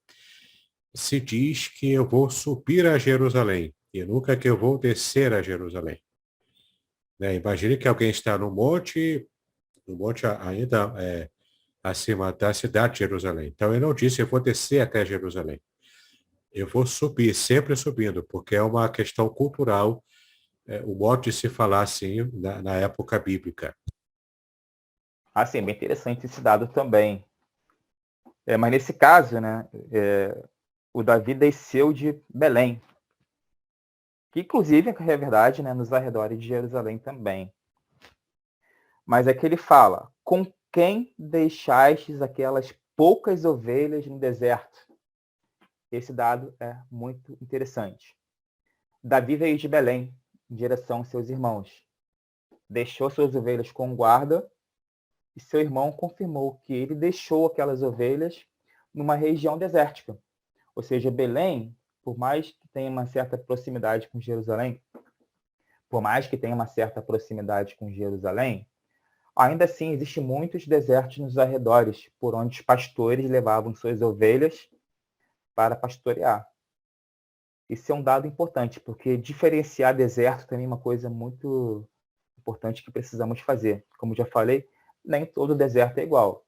A: se diz que eu vou subir a Jerusalém e nunca que eu vou descer a Jerusalém. Né? Imagine que alguém está no monte ainda acima da cidade de Jerusalém. Então ele não disse eu vou descer até Jerusalém. Eu vou subir, sempre subindo, porque é uma questão cultural, o modo de se falar assim na época bíblica.
B: Assim, bem interessante esse dado também. Mas nesse caso, né, o Davi desceu de Belém, que inclusive é verdade, né, nos arredores de Jerusalém também. Mas é que ele fala, com quem deixastes aquelas poucas ovelhas no deserto? Esse dado é muito interessante. Davi veio de Belém, em direção aos seus irmãos. Deixou suas ovelhas com guarda e seu irmão confirmou que ele deixou aquelas ovelhas numa região desértica. Ou seja, Belém, por mais que tenha uma certa proximidade com Jerusalém, ainda assim existem muitos desertos nos arredores, por onde os pastores levavam suas ovelhas para pastorear. Isso é um dado importante, porque diferenciar deserto também é uma coisa muito importante que precisamos fazer. Como já falei, nem todo deserto é igual.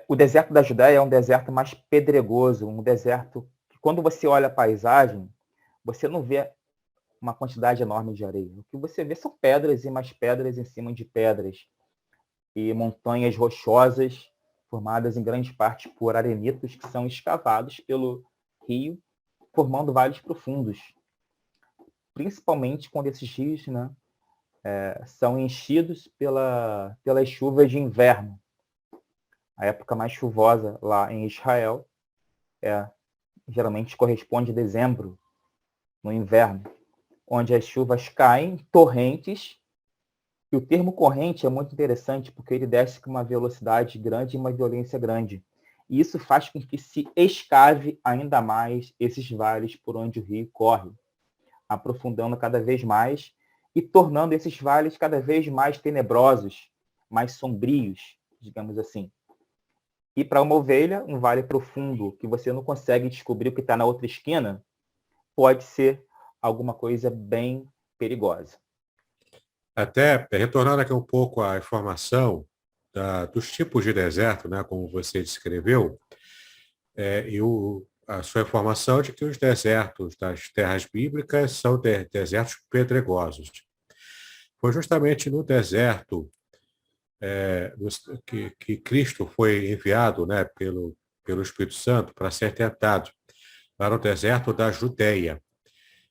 B: O deserto da Judéia é um deserto mais pedregoso, um deserto que, quando você olha a paisagem, você não vê uma quantidade enorme de areia. O que você vê são pedras e mais pedras em cima de pedras, e montanhas rochosas formadas em grande parte por arenitos que são escavados pelo rio, formando vales profundos. Principalmente quando esses rios, né, são enchidos pelas chuvas de inverno. A época mais chuvosa lá em Israel geralmente corresponde a dezembro, no inverno, onde as chuvas caem em torrentes. E o termo corrente é muito interessante porque ele desce com uma velocidade grande e uma violência grande. E isso faz com que se escave ainda mais esses vales por onde o rio corre. aprofundando cada vez mais e tornando esses vales cada vez mais tenebrosos, mais sombrios, digamos assim. E para uma ovelha, um vale profundo, que você não consegue descobrir o que está na outra esquina, pode ser alguma coisa bem perigosa.
A: Até retornando aqui um pouco à informação dos tipos de deserto, né, como você descreveu, a sua informação de que os desertos das terras bíblicas são desertos pedregosos. Foi justamente no deserto que Cristo foi enviado, né, pelo Espírito Santo para ser tentado, para o deserto da Judéia.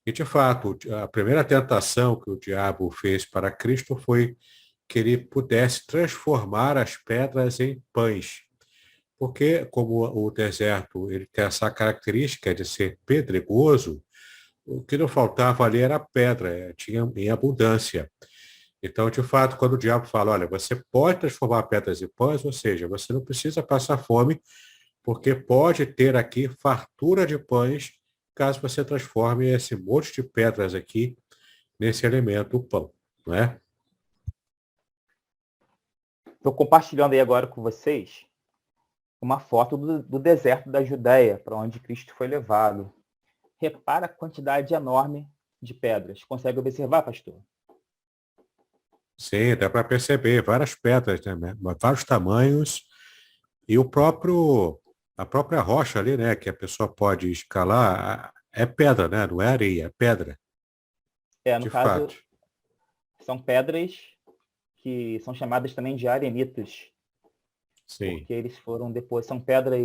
A: E, de fato, a primeira tentação que o diabo fez para Cristo foi que ele pudesse transformar as pedras em pães. Porque, como o deserto ele tem essa característica de ser pedregoso, o que não faltava ali era pedra, tinha em abundância. Então, de fato, quando o diabo fala, olha, você pode transformar pedras em pães, ou seja, você não precisa passar fome, porque pode ter aqui fartura de pães, caso você transforme esse monte de pedras aqui nesse elemento, o pão, não é?
B: Estou compartilhando aí agora com vocês uma foto do deserto da Judéia, para onde Cristo foi levado. Repara a quantidade enorme de pedras. Consegue observar, pastor?
A: Sim, dá para perceber várias pedras, né? Vários tamanhos e a própria rocha ali, né, que a pessoa pode escalar, é pedra, né? Não é areia, é pedra,
B: No
A: de
B: caso,
A: fato.
B: são pedras que são chamadas também de arenitas,
A: Sim,
B: porque eles foram depois, são pedras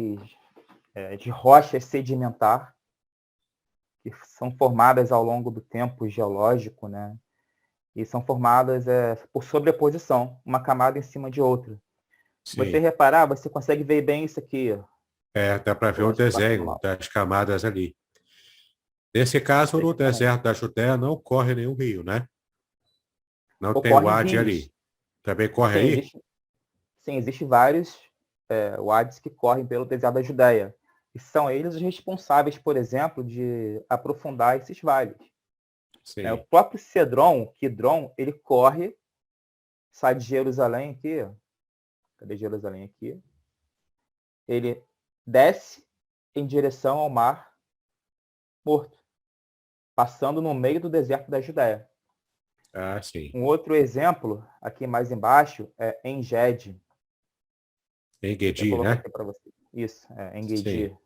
B: de rocha sedimentar, que são formadas ao longo do tempo geológico, né? E são formadas por sobreposição, uma camada em cima de outra. Se você
A: sim.
B: reparar, você consegue ver bem isso aqui.
A: Dá para ver
B: Estou
A: o
B: te passando
A: desenho
B: mal.
A: das camadas ali. Nesse caso, no
B: Exatamente.
A: deserto da Judéia não corre nenhum rio, né? Não tem o
B: Ocorrem
A: Ade
B: rios.
A: ali. Também corre
B: Sim,
A: aí?
B: existe vários wadis que correm pelo deserto da Judéia. E são eles os responsáveis, por exemplo, de aprofundar esses vales. O
A: Sim.
B: próprio Kidron, ele corre, sai de Jerusalém aqui, ó. Cadê Jerusalém aqui? Ele desce em direção ao Mar Morto, passando no meio do deserto da Judéia.
A: Ah, sim.
B: Um outro exemplo, aqui mais embaixo, é Engedi. Deixa eu
A: Enguedi,
B: colocar
A: né?
B: aqui para você. Isso,
A: Sim.
B: Engedi.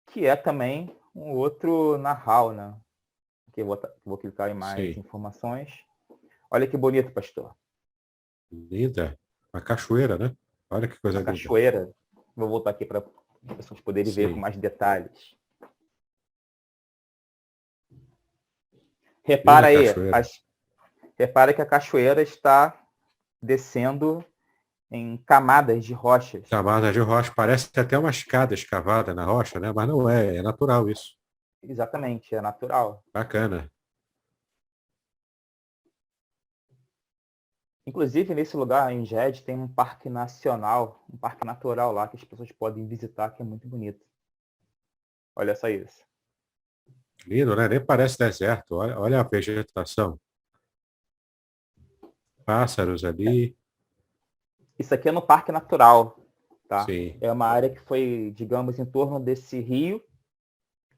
B: Que é também um outro Nahal, né? Aqui vou clicar em mais
A: Sim.
B: informações. Olha que bonito, pastor.
A: Linda. Uma cachoeira, né? Olha que coisa
B: Uma
A: linda.
B: cachoeira. Vou voltar aqui para as pessoas poderem ver com
A: Sim.
B: mais detalhes.
A: Linda
B: Repara aí,
A: cachoeira.
B: repara que a cachoeira está descendo em camadas de rochas.
A: Camada de rocha. Parece até uma escada escavada na rocha, né? Mas não é. É natural isso.
B: Exatamente, é natural.
A: Bacana.
B: Inclusive, nesse lugar, em Ged, tem um parque nacional, um parque natural lá que as pessoas podem visitar, que é muito bonito. Olha só isso.
A: Lindo, né? Nem parece deserto. Olha a vegetação. Pássaros ali.
B: Isso aqui é no parque natural, tá?
A: Sim.
B: É uma área que foi, digamos, em torno desse rio,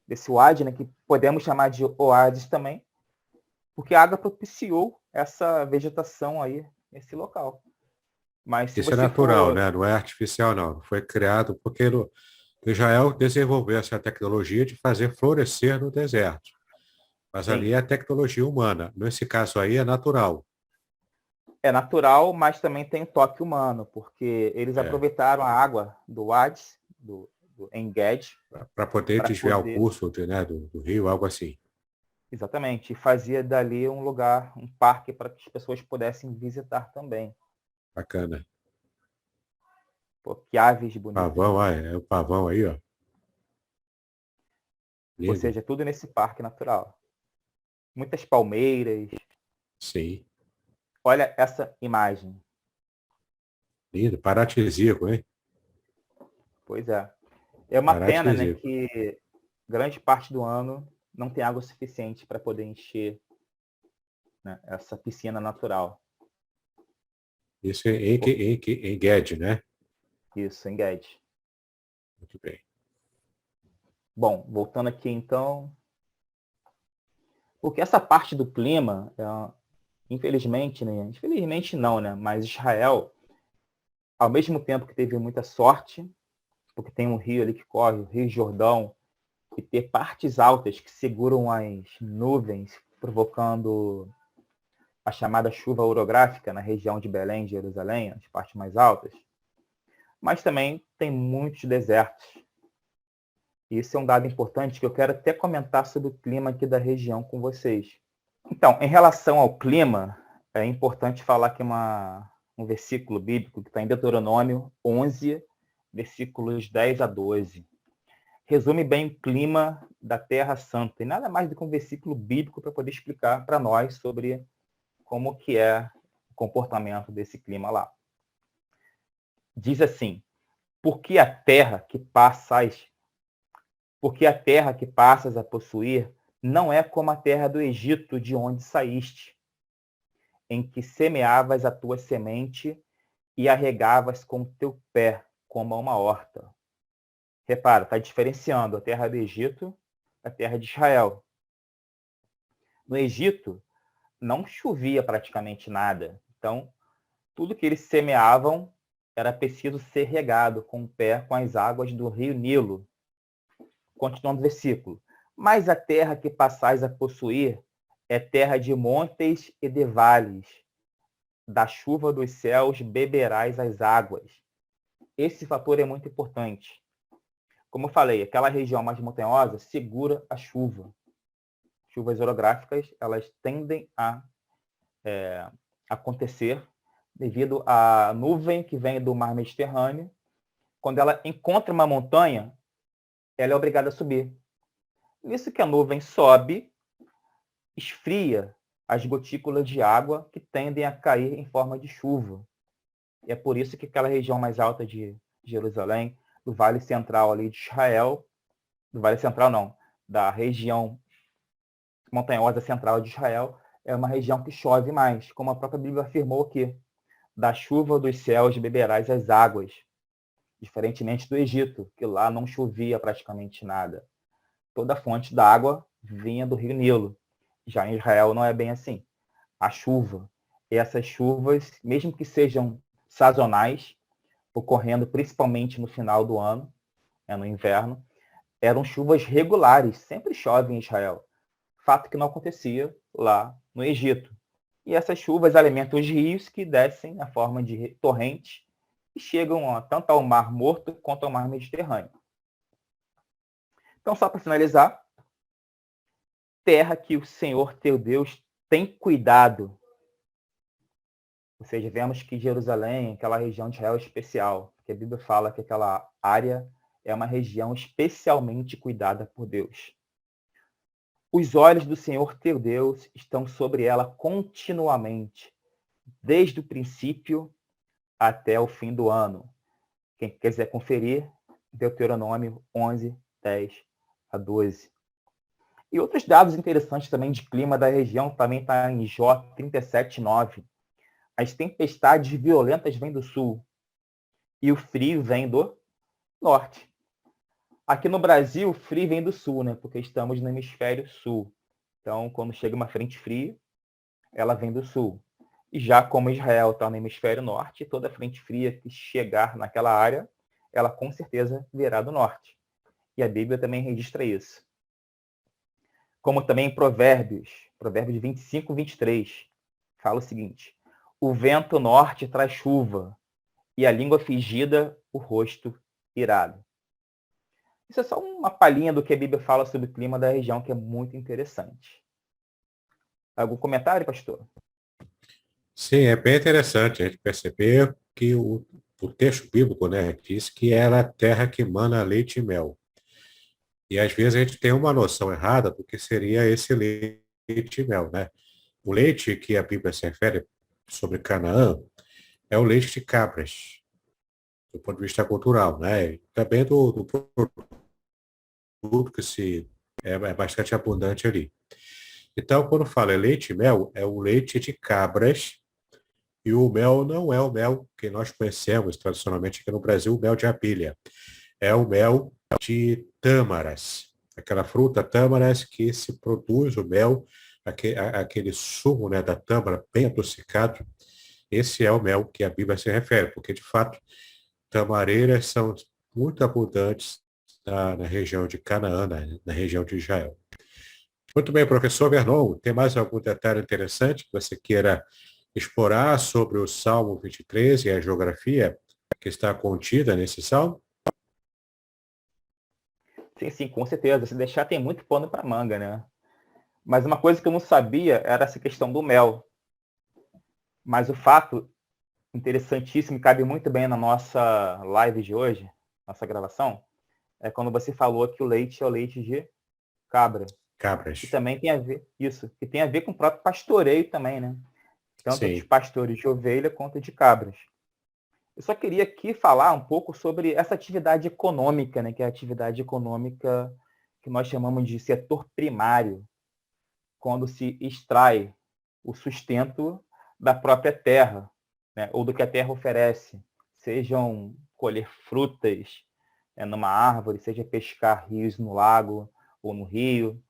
B: desse oásis, né, que podemos chamar de oásis também, porque a água propiciou essa vegetação aí nesse local. Mas se
A: Isso é
B: você
A: natural,
B: for...
A: né? Não é artificial, não. Foi criado porque Israel desenvolveu essa tecnologia de fazer florescer no deserto. Mas ali
B: Sim,
A: é tecnologia humana. Nesse caso aí é natural.
B: é natural, mas também tem toque humano, porque eles
A: É,
B: aproveitaram a água do oásis, do Engedi,
A: para poder
B: para
A: desviar o
B: poder...
A: curso do rio, algo assim.
B: Exatamente, e fazia dali um lugar, um parque para que as pessoas pudessem visitar também.
A: Bacana.
B: Pô, que aves bonitas,
A: Pavão,
B: né?
A: é o pavão aí, ó.
B: Ou
A: Lindo.
B: seja, tudo nesse parque natural. Muitas palmeiras.
A: Sim.
B: Olha essa imagem.
A: Lindo. Paradisíaco, hein?
B: Pois é. É uma pena, né,
A: Paradisíaco.
B: que grande parte do ano não tem água suficiente para poder encher, né, essa piscina natural.
A: Isso em Guedes, né?
B: Isso, em Guedes.
A: Muito bem.
B: Bom, voltando aqui então, porque essa parte do clima, infelizmente, né? Infelizmente não, né? Mas Israel, ao mesmo tempo que teve muita sorte, porque tem um rio ali que corre, o Rio Jordão, e ter partes altas que seguram as nuvens, provocando a chamada chuva orográfica na região de Belém, Jerusalém, as partes mais altas. Mas também tem muitos desertos. E isso é um dado importante que eu quero até comentar sobre o clima aqui da região com vocês. Então, em relação ao clima, é importante falar que um versículo bíblico que está em Deuteronômio 11, versículos 10 a 12. Resume bem o clima da Terra Santa. E nada mais do que um versículo bíblico para poder explicar para nós sobre como que é o comportamento desse clima lá. Diz assim: porque a terra que passas a possuir não é como a terra do Egito, de onde saíste, em que semeavas a tua semente e a regavas com o teu pé, como a uma horta. Repara, está diferenciando a terra do Egito da terra de Israel. No Egito, não chovia praticamente nada. Então, tudo que eles semeavam era preciso ser regado com o pé com as águas do rio Nilo. Continuando o versículo. Mas a terra que passais a possuir é terra de montes e de vales. Da chuva dos céus beberás as águas. Esse fator é muito importante. Como eu falei, aquela região mais montanhosa segura a chuva. Chuvas orográficas, elas tendem a acontecer devido à nuvem que vem do mar Mediterrâneo. Quando ela encontra uma montanha, ela é obrigada a subir. Nisso que a nuvem sobe, esfria as gotículas de água que tendem a cair em forma de chuva. E é por isso que aquela região mais alta de Jerusalém, do Vale Central ali de Israel, do Vale Central não, da região montanhosa central de Israel, é uma região que chove mais, como a própria Bíblia afirmou aqui. Da chuva dos céus beberás as águas, diferentemente do Egito, que lá não chovia praticamente nada. Toda a fonte da água vinha do rio Nilo. Já em Israel não é bem assim. A chuva, e essas chuvas, mesmo que sejam sazonais, ocorrendo principalmente no final do ano, no inverno, eram chuvas regulares, sempre chove em Israel. Fato que não acontecia lá no Egito. E essas chuvas alimentam os rios que descem na forma de torrentes e chegam tanto ao Mar Morto quanto ao Mar Mediterrâneo. Então, só para finalizar, terra que o Senhor teu Deus tem cuidado. Ou seja, vemos que Jerusalém, aquela região de Israel é especial, porque a Bíblia fala que aquela área é uma região especialmente cuidada por Deus. Os olhos do Senhor teu Deus estão sobre ela continuamente, desde o princípio até o fim do ano. Quem quiser conferir, Deuteronômio 11, 10 a 12. E outros dados interessantes também de clima da região também está em Jó 37, 9. As tempestades violentas vêm do sul e o frio vem do norte. Aqui no Brasil, o frio vem do sul, né? Porque estamos no hemisfério sul. Então, quando chega uma frente fria, ela vem do sul. E já como Israel está no hemisfério norte, toda frente fria que chegar naquela área, ela com certeza virá do norte. E a Bíblia também registra isso. Como também em Provérbios 25, 23, fala o seguinte: o vento norte traz chuva, e a língua fingida, o rosto irado. Isso é só uma palhinha do que a Bíblia fala sobre o clima da região, que é muito interessante. Algum comentário, pastor?
A: Sim, é bem interessante a gente perceber que o texto bíblico, né, diz que era a terra que mana leite e mel. E às vezes a gente tem uma noção errada do que seria esse leite e mel, né? O leite que a Bíblia se refere sobre Canaã é o leite de cabras, do ponto de vista cultural, né? E também do produto que se é bastante abundante ali. Então, quando fala leite e mel, é o leite de cabras, e o mel não é o mel que nós conhecemos tradicionalmente aqui no Brasil, o mel de abelha. É o mel de tâmaras, aquela fruta tâmaras que se produz o mel, aquele sumo, né, da tâmara bem adocicado. Esse é o mel que a Bíblia se refere, porque de fato tamareiras são muito abundantes na região de Canaã, na região de Israel. Muito bem, professor Vernon, tem mais algum detalhe interessante que você queira explorar sobre o Salmo 23 e a geografia que está contida nesse salmo?
B: Sim, sim, com certeza. Se deixar, tem muito pano para manga, né? Mas uma coisa que eu não sabia era essa questão do mel. Mas o fato interessantíssimo e cabe muito bem na nossa live de hoje, nossa gravação, é quando você falou que o leite é o leite de cabra. E
A: Cabras.
B: também tem a ver, isso, que tem a ver com o próprio pastoreio também, né? Tanto dos
A: Sim.
B: pastores de ovelha quanto de cabras. Eu só queria aqui falar um pouco sobre essa atividade econômica, né? Que é a atividade econômica que nós chamamos de setor primário, quando se extrai o sustento da própria terra, né, ou do que a terra oferece, sejam colher frutas numa árvore, seja pescar rios no lago ou no rio,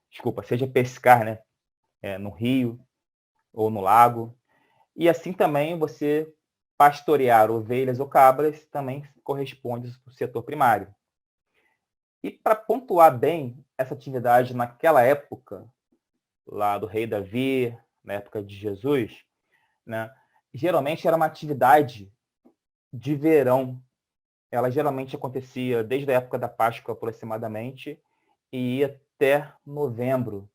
B: desculpa, seja pescar, né, no rio ou no lago, e assim também você pastorear ovelhas ou cabras também corresponde ao setor primário. E para pontuar bem essa atividade naquela época, lá do rei Davi, na época de Jesus, né, geralmente era uma atividade de verão. Ela geralmente acontecia desde a época da Páscoa aproximadamente e ia até novembro,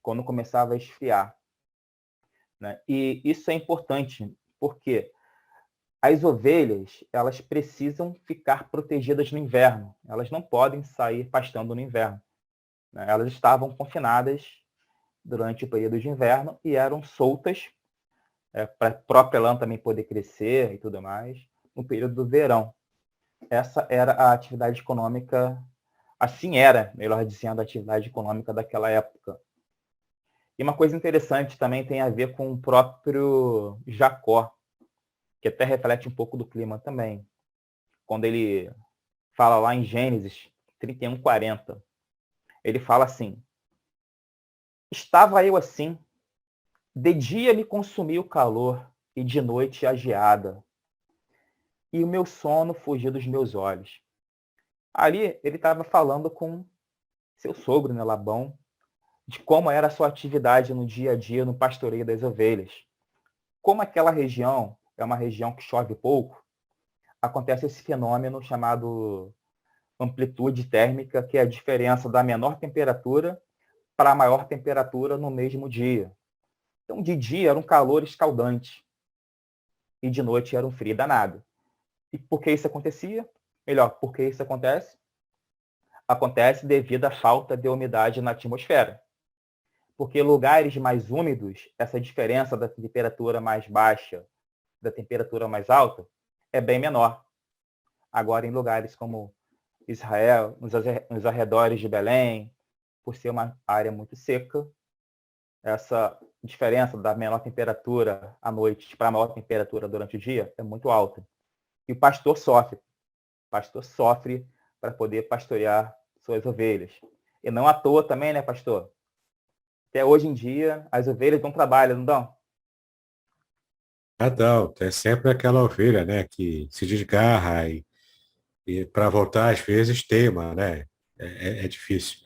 B: quando começava a esfriar. Né? E isso é importante, porque as ovelhas elas precisam ficar protegidas no inverno. Elas não podem sair pastando no inverno. Né? Elas estavam confinadas durante o período de inverno e eram soltas para a própria lã também poder crescer e tudo mais, no período do verão. Essa era a atividade econômica, assim era, melhor dizendo, a atividade econômica daquela época. E uma coisa interessante também tem a ver com o próprio Jacó, que até reflete um pouco do clima também. Quando ele fala lá em Gênesis 31:40, ele fala assim: estava eu assim, de dia me consumia o calor e de noite a geada, e o meu sono fugia dos meus olhos. Ali ele estava falando com seu sogro, né, Labão, de como era a sua atividade no dia a dia no pastoreio das ovelhas. Como aquela região é uma região que chove pouco, acontece esse fenômeno chamado amplitude térmica, que é a diferença da menor temperatura para a maior temperatura no mesmo dia. Então, de dia era um calor escaldante e de noite era um frio danado. E por que isso acontecia? Melhor, por que isso acontece? Acontece devido à falta de umidade na atmosfera. Porque lugares mais úmidos, essa diferença da temperatura mais baixa da temperatura mais alta é bem menor. Agora, em lugares como Israel, nos arredores de Belém, por ser uma área muito seca, essa diferença da menor temperatura à noite para a maior temperatura durante o dia é muito alta. E o pastor sofre. O pastor sofre para poder pastorear suas ovelhas. E não à toa também, né, pastor? Até hoje em dia, as ovelhas dão trabalho, não dão?
A: Não, é sempre aquela ovelha, né, que se desgarra e para voltar às vezes teima, né? É difícil.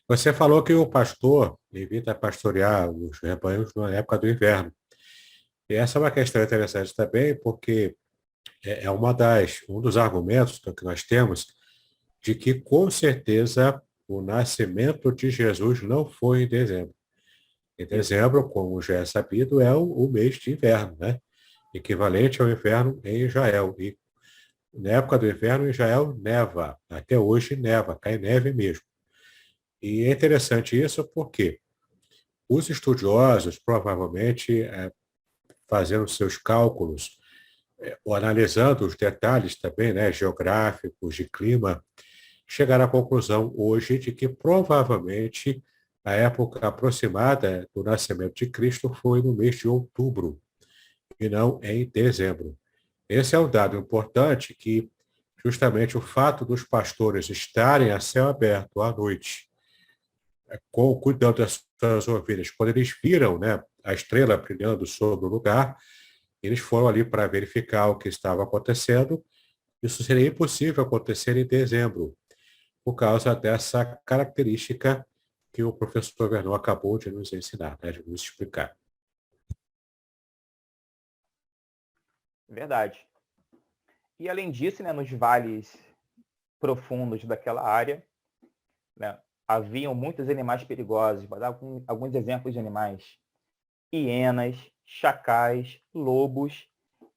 A: Você falou que o pastor evita pastorear os rebanhos na época do inverno. E essa é uma questão interessante também, porque é um dos argumentos que nós temos de que, com certeza, o nascimento de Jesus não foi em dezembro. Em
B: Isso.
A: dezembro, como já é sabido, é o mês de inverno, né? Equivalente ao inverno em Israel. E na época do inverno, em Israel neva. Até hoje neva, cai neve mesmo. E é interessante isso porque os estudiosos, provavelmente, fazendo seus cálculos, ou analisando os detalhes também, né, geográficos, de clima, chegaram à conclusão hoje de que provavelmente a época aproximada do nascimento de Cristo foi no mês de outubro e não em dezembro. Esse é um dado importante que justamente o fato dos pastores estarem a céu aberto à noite, cuidando das suas ovelhas, quando eles viram, né, a estrela brilhando sobre o lugar, eles foram ali para verificar o que estava acontecendo. Isso seria impossível acontecer em dezembro, por causa dessa característica que o professor Vernon acabou de nos ensinar, né, de nos explicar.
B: Verdade. E além disso, né, nos vales profundos daquela área, né, haviam muitos animais perigosos. Vou dar alguns exemplos de animais: hienas, chacais, lobos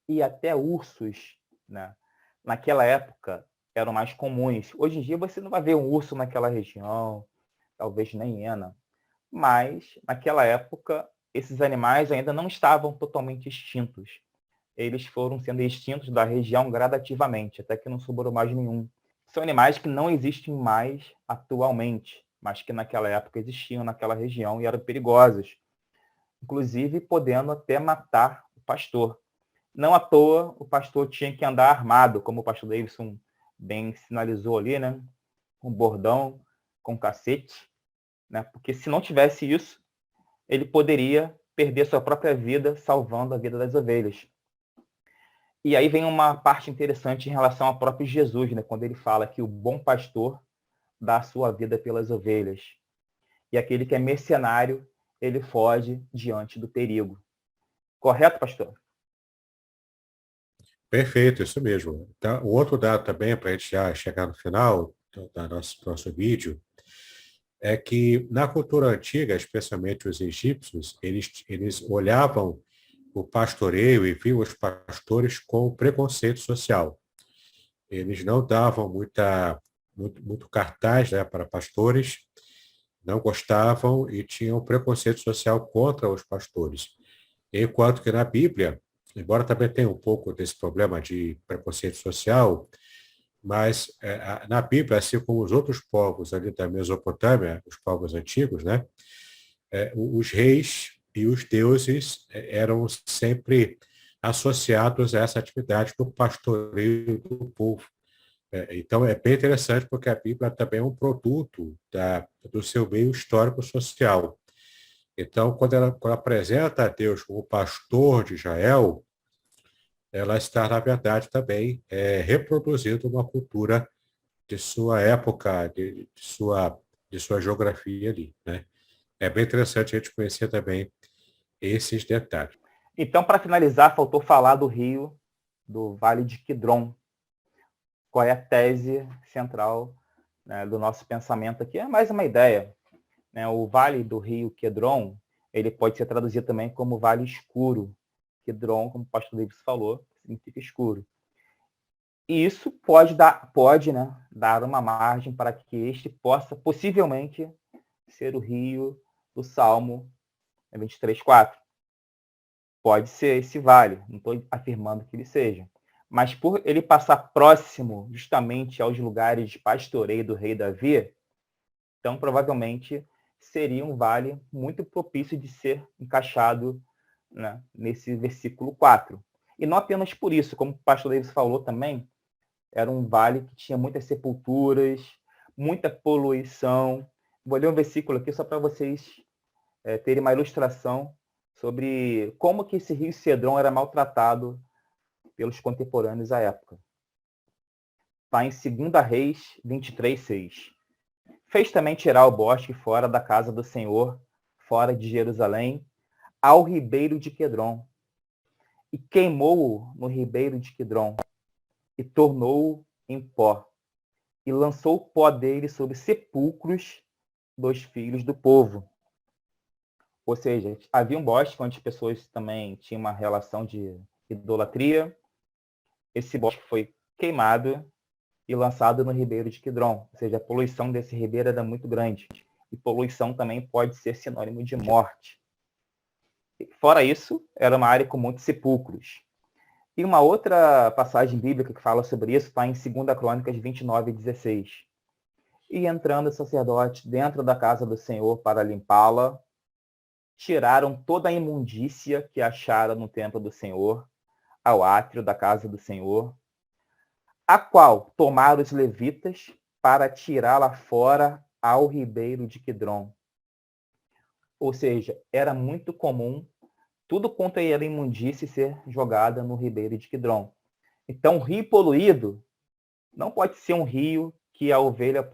B: e até ursos, né? Naquela época eram mais comuns. Hoje em dia você não vai ver um urso naquela região, talvez nem hiena, mas naquela época esses animais ainda não estavam totalmente extintos. Eles foram sendo extintos da região gradativamente, até que não sobrou mais nenhum. São animais que não existem mais atualmente, mas que naquela época existiam naquela região e eram perigosos, inclusive podendo até matar o pastor. Não à toa o pastor tinha que andar armado, como o pastor Davidson bem sinalizou ali, né? Com bordão, com cacete, né? Porque se não tivesse isso, ele poderia perder sua própria vida salvando a vida das ovelhas. E aí vem uma parte interessante em relação ao próprio Jesus, né? Quando ele fala que o bom pastor dá a sua vida pelas ovelhas. E aquele que é mercenário, ele foge diante do perigo. Correto, pastor?
A: Perfeito, isso mesmo. Então, o outro dado também, para a gente já chegar no final do nosso vídeo, é que na cultura antiga, especialmente os egípcios, eles olhavam o pastoreio e viam os pastores com preconceito social. Eles não davam muito cartaz, né, para pastores, não gostavam e tinham preconceito social contra os pastores. Enquanto que na Bíblia, embora também tenha um pouco desse problema de preconceito social, mas na Bíblia, assim como os outros povos ali da Mesopotâmia, os povos antigos, né, os reis e os deuses eram sempre associados a essa atividade do pastoreio do povo. Então, é bem interessante porque a Bíblia também é um produto do seu meio histórico-social. Então, quando ela apresenta a Deus como pastor de Israel, ela está, na verdade, também reproduzindo uma cultura de sua época, de sua geografia ali, né? É bem interessante a gente conhecer também esses detalhes.
B: Então, para finalizar, faltou falar do rio, do Vale de Quidron. Qual é a tese central, né, do nosso pensamento aqui? É mais uma ideia, né? O Vale do Rio Quedron, ele pode ser traduzido também como Vale Escuro. Quedron, como o pastor Davis falou, significa escuro. E isso pode, né, dar uma margem para que este possa possivelmente ser o rio do Salmo 23:4. Pode ser esse vale, não estou afirmando que ele seja. Mas por ele passar próximo justamente aos lugares de pastoreio do rei Davi, então provavelmente seria um vale muito propício de ser encaixado, né, nesse versículo 4. E não apenas por isso, como o pastor Davis falou também, era um vale que tinha muitas sepulturas, muita poluição. Vou ler um versículo aqui só para vocês terem uma ilustração sobre como que esse rio Cedron era maltratado pelos contemporâneos à época. Está em 2 Reis 23:6. Fez também tirar o bosque fora da casa do Senhor, fora de Jerusalém, ao ribeiro de Quedron, e queimou-o no ribeiro de Quedron, e tornou-o em pó, e lançou o pó dele sobre sepulcros dos filhos do povo. Ou seja, havia um bosque onde as pessoas também tinham uma relação de idolatria. Esse bosque foi queimado e lançado no ribeiro de Quidron. Ou seja, a poluição desse ribeiro era muito grande. E poluição também pode ser sinônimo de morte. Fora isso, era uma área com muitos sepulcros. E uma outra passagem bíblica que fala sobre isso está em 2 Crônicas 29:16. E entrando os sacerdotes dentro da casa do Senhor para limpá-la, tiraram toda a imundícia que acharam no templo do Senhor, ao átrio da casa do Senhor, a qual tomaram os levitas para tirá-la fora ao ribeiro de Quidrom. Ou seja, era muito comum tudo quanto era imundície ser jogada no ribeiro de Quidrom. Então, o rio poluído não pode ser um rio que a ovelha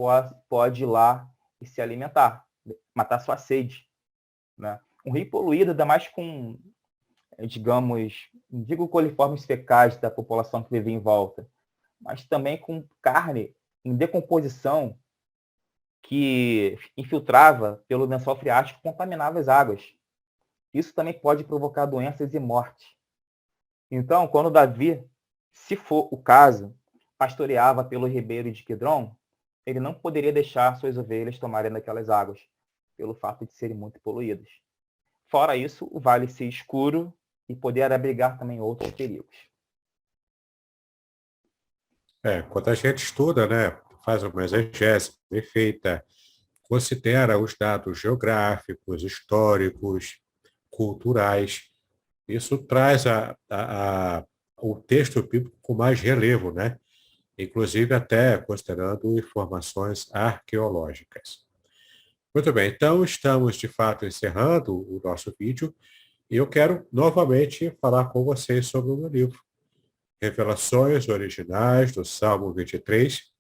B: pode ir lá e se alimentar, matar sua sede, né? Um rio poluído, ainda mais com, digamos, não digo coliformes fecais da população que vivia em volta, mas também com carne em decomposição que infiltrava pelo lençol freático e contaminava as águas. Isso também pode provocar doenças e morte. Então, quando Davi, se for o caso, pastoreava pelo ribeiro de Quidrom, ele não poderia deixar suas ovelhas tomarem daquelas águas, pelo fato de serem muito poluídas. Fora isso, o vale ser escuro e poder abrigar também outros perigos.
A: Quando a gente estuda, né, faz uma exegese bem feita, considera os dados geográficos, históricos, culturais, isso traz o texto bíblico com mais relevo, né? Inclusive até considerando informações arqueológicas. Muito bem, então estamos de fato encerrando o nosso vídeo e eu quero novamente falar com vocês sobre o meu livro, Revelações Originais do Salmo 23.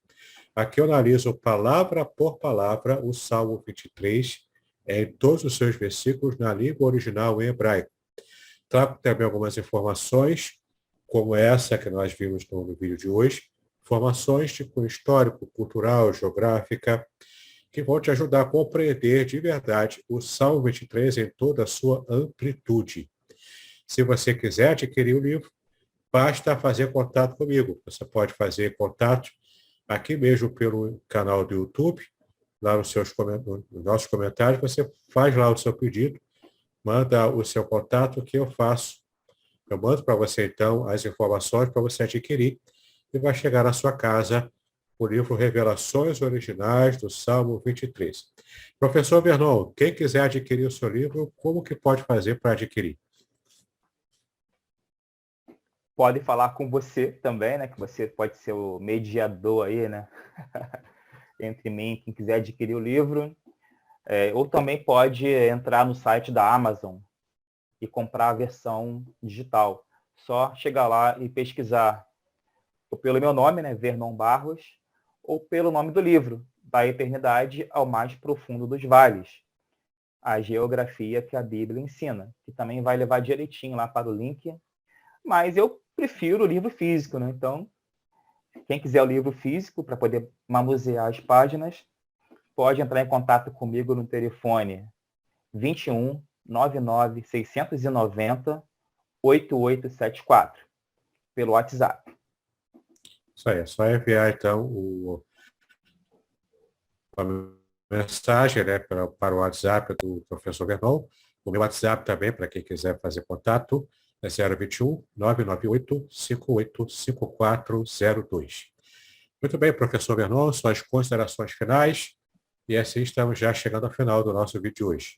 A: Aqui eu analiso palavra por palavra o Salmo 23, em todos os seus versículos na língua original em hebraico. Trago também algumas informações, como essa que nós vimos no vídeo de hoje, informações de cunho histórico, cultural, geográfica, que vão te ajudar a compreender de verdade o Salmo 23 em toda a sua amplitude. Se você quiser adquirir o livro, basta fazer contato comigo. Você pode fazer contato aqui mesmo pelo canal do YouTube, lá nos nossos comentários, você faz lá o seu pedido, manda o seu contato que eu faço. Eu mando para você, então, as informações para você adquirir e vai chegar na sua casa o livro Revelações Originais do Salmo 23. Professor Vernon, quem quiser adquirir o seu livro, como que pode fazer para adquirir?
B: Pode falar com você também, né? Que você pode ser o mediador aí, né? Entre mim e quem quiser adquirir o livro. Ou também pode entrar no site da Amazon e comprar a versão digital. Só chegar lá e pesquisar ou pelo meu nome, né? Vernon Barros, ou pelo nome do livro, Da Eternidade ao Mais Profundo dos Vales, a geografia que a Bíblia ensina, que também vai levar direitinho lá para o link, mas eu prefiro o livro físico, né? Então, quem quiser o livro físico para poder manusear as páginas, pode entrar em contato comigo no telefone 21 99 690 8874 pelo WhatsApp.
A: Isso aí, é só enviar, então, a mensagem, né, para o WhatsApp do professor Vernon. O meu WhatsApp também, para quem quiser fazer contato, é 021 998 585402. Muito bem, professor Vernon, suas considerações finais. E assim estamos já chegando ao final do nosso vídeo de hoje.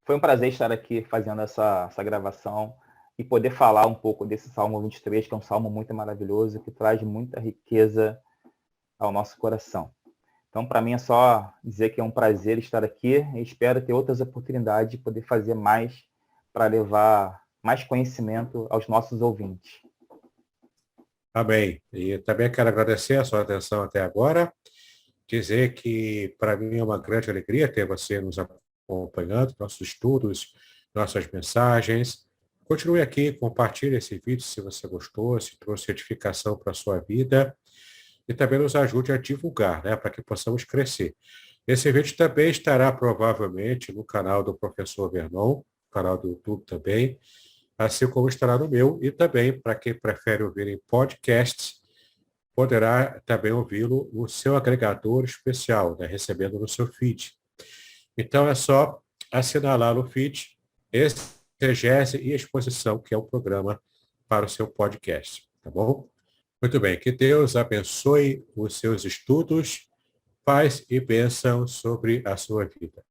B: Foi um prazer estar aqui fazendo essa gravação e poder falar um pouco desse Salmo 23, que é um salmo muito maravilhoso, que traz muita riqueza ao nosso coração. Então, para mim, é só dizer que é um prazer estar aqui e espero ter outras oportunidades de poder fazer mais para levar mais conhecimento aos nossos ouvintes.
A: Amém. E também quero agradecer a sua atenção até agora, dizer que para mim é uma grande alegria ter você nos acompanhando, nossos estudos, nossas mensagens. Continue aqui, compartilhe esse vídeo se você gostou, se trouxe edificação para a sua vida e também nos ajude a divulgar, né, para que possamos crescer. Esse vídeo também estará provavelmente no canal do professor Vernon, canal do YouTube também, assim como estará no meu, e também, para quem prefere ouvir em podcast, poderá também ouvi-lo no seu agregador especial, né, recebendo no seu feed. Então é só assinar lá no feed Exegese e Exposição, que é o programa para o seu podcast, tá bom? Muito bem, que Deus abençoe os seus estudos, paz e bênção sobre a sua vida.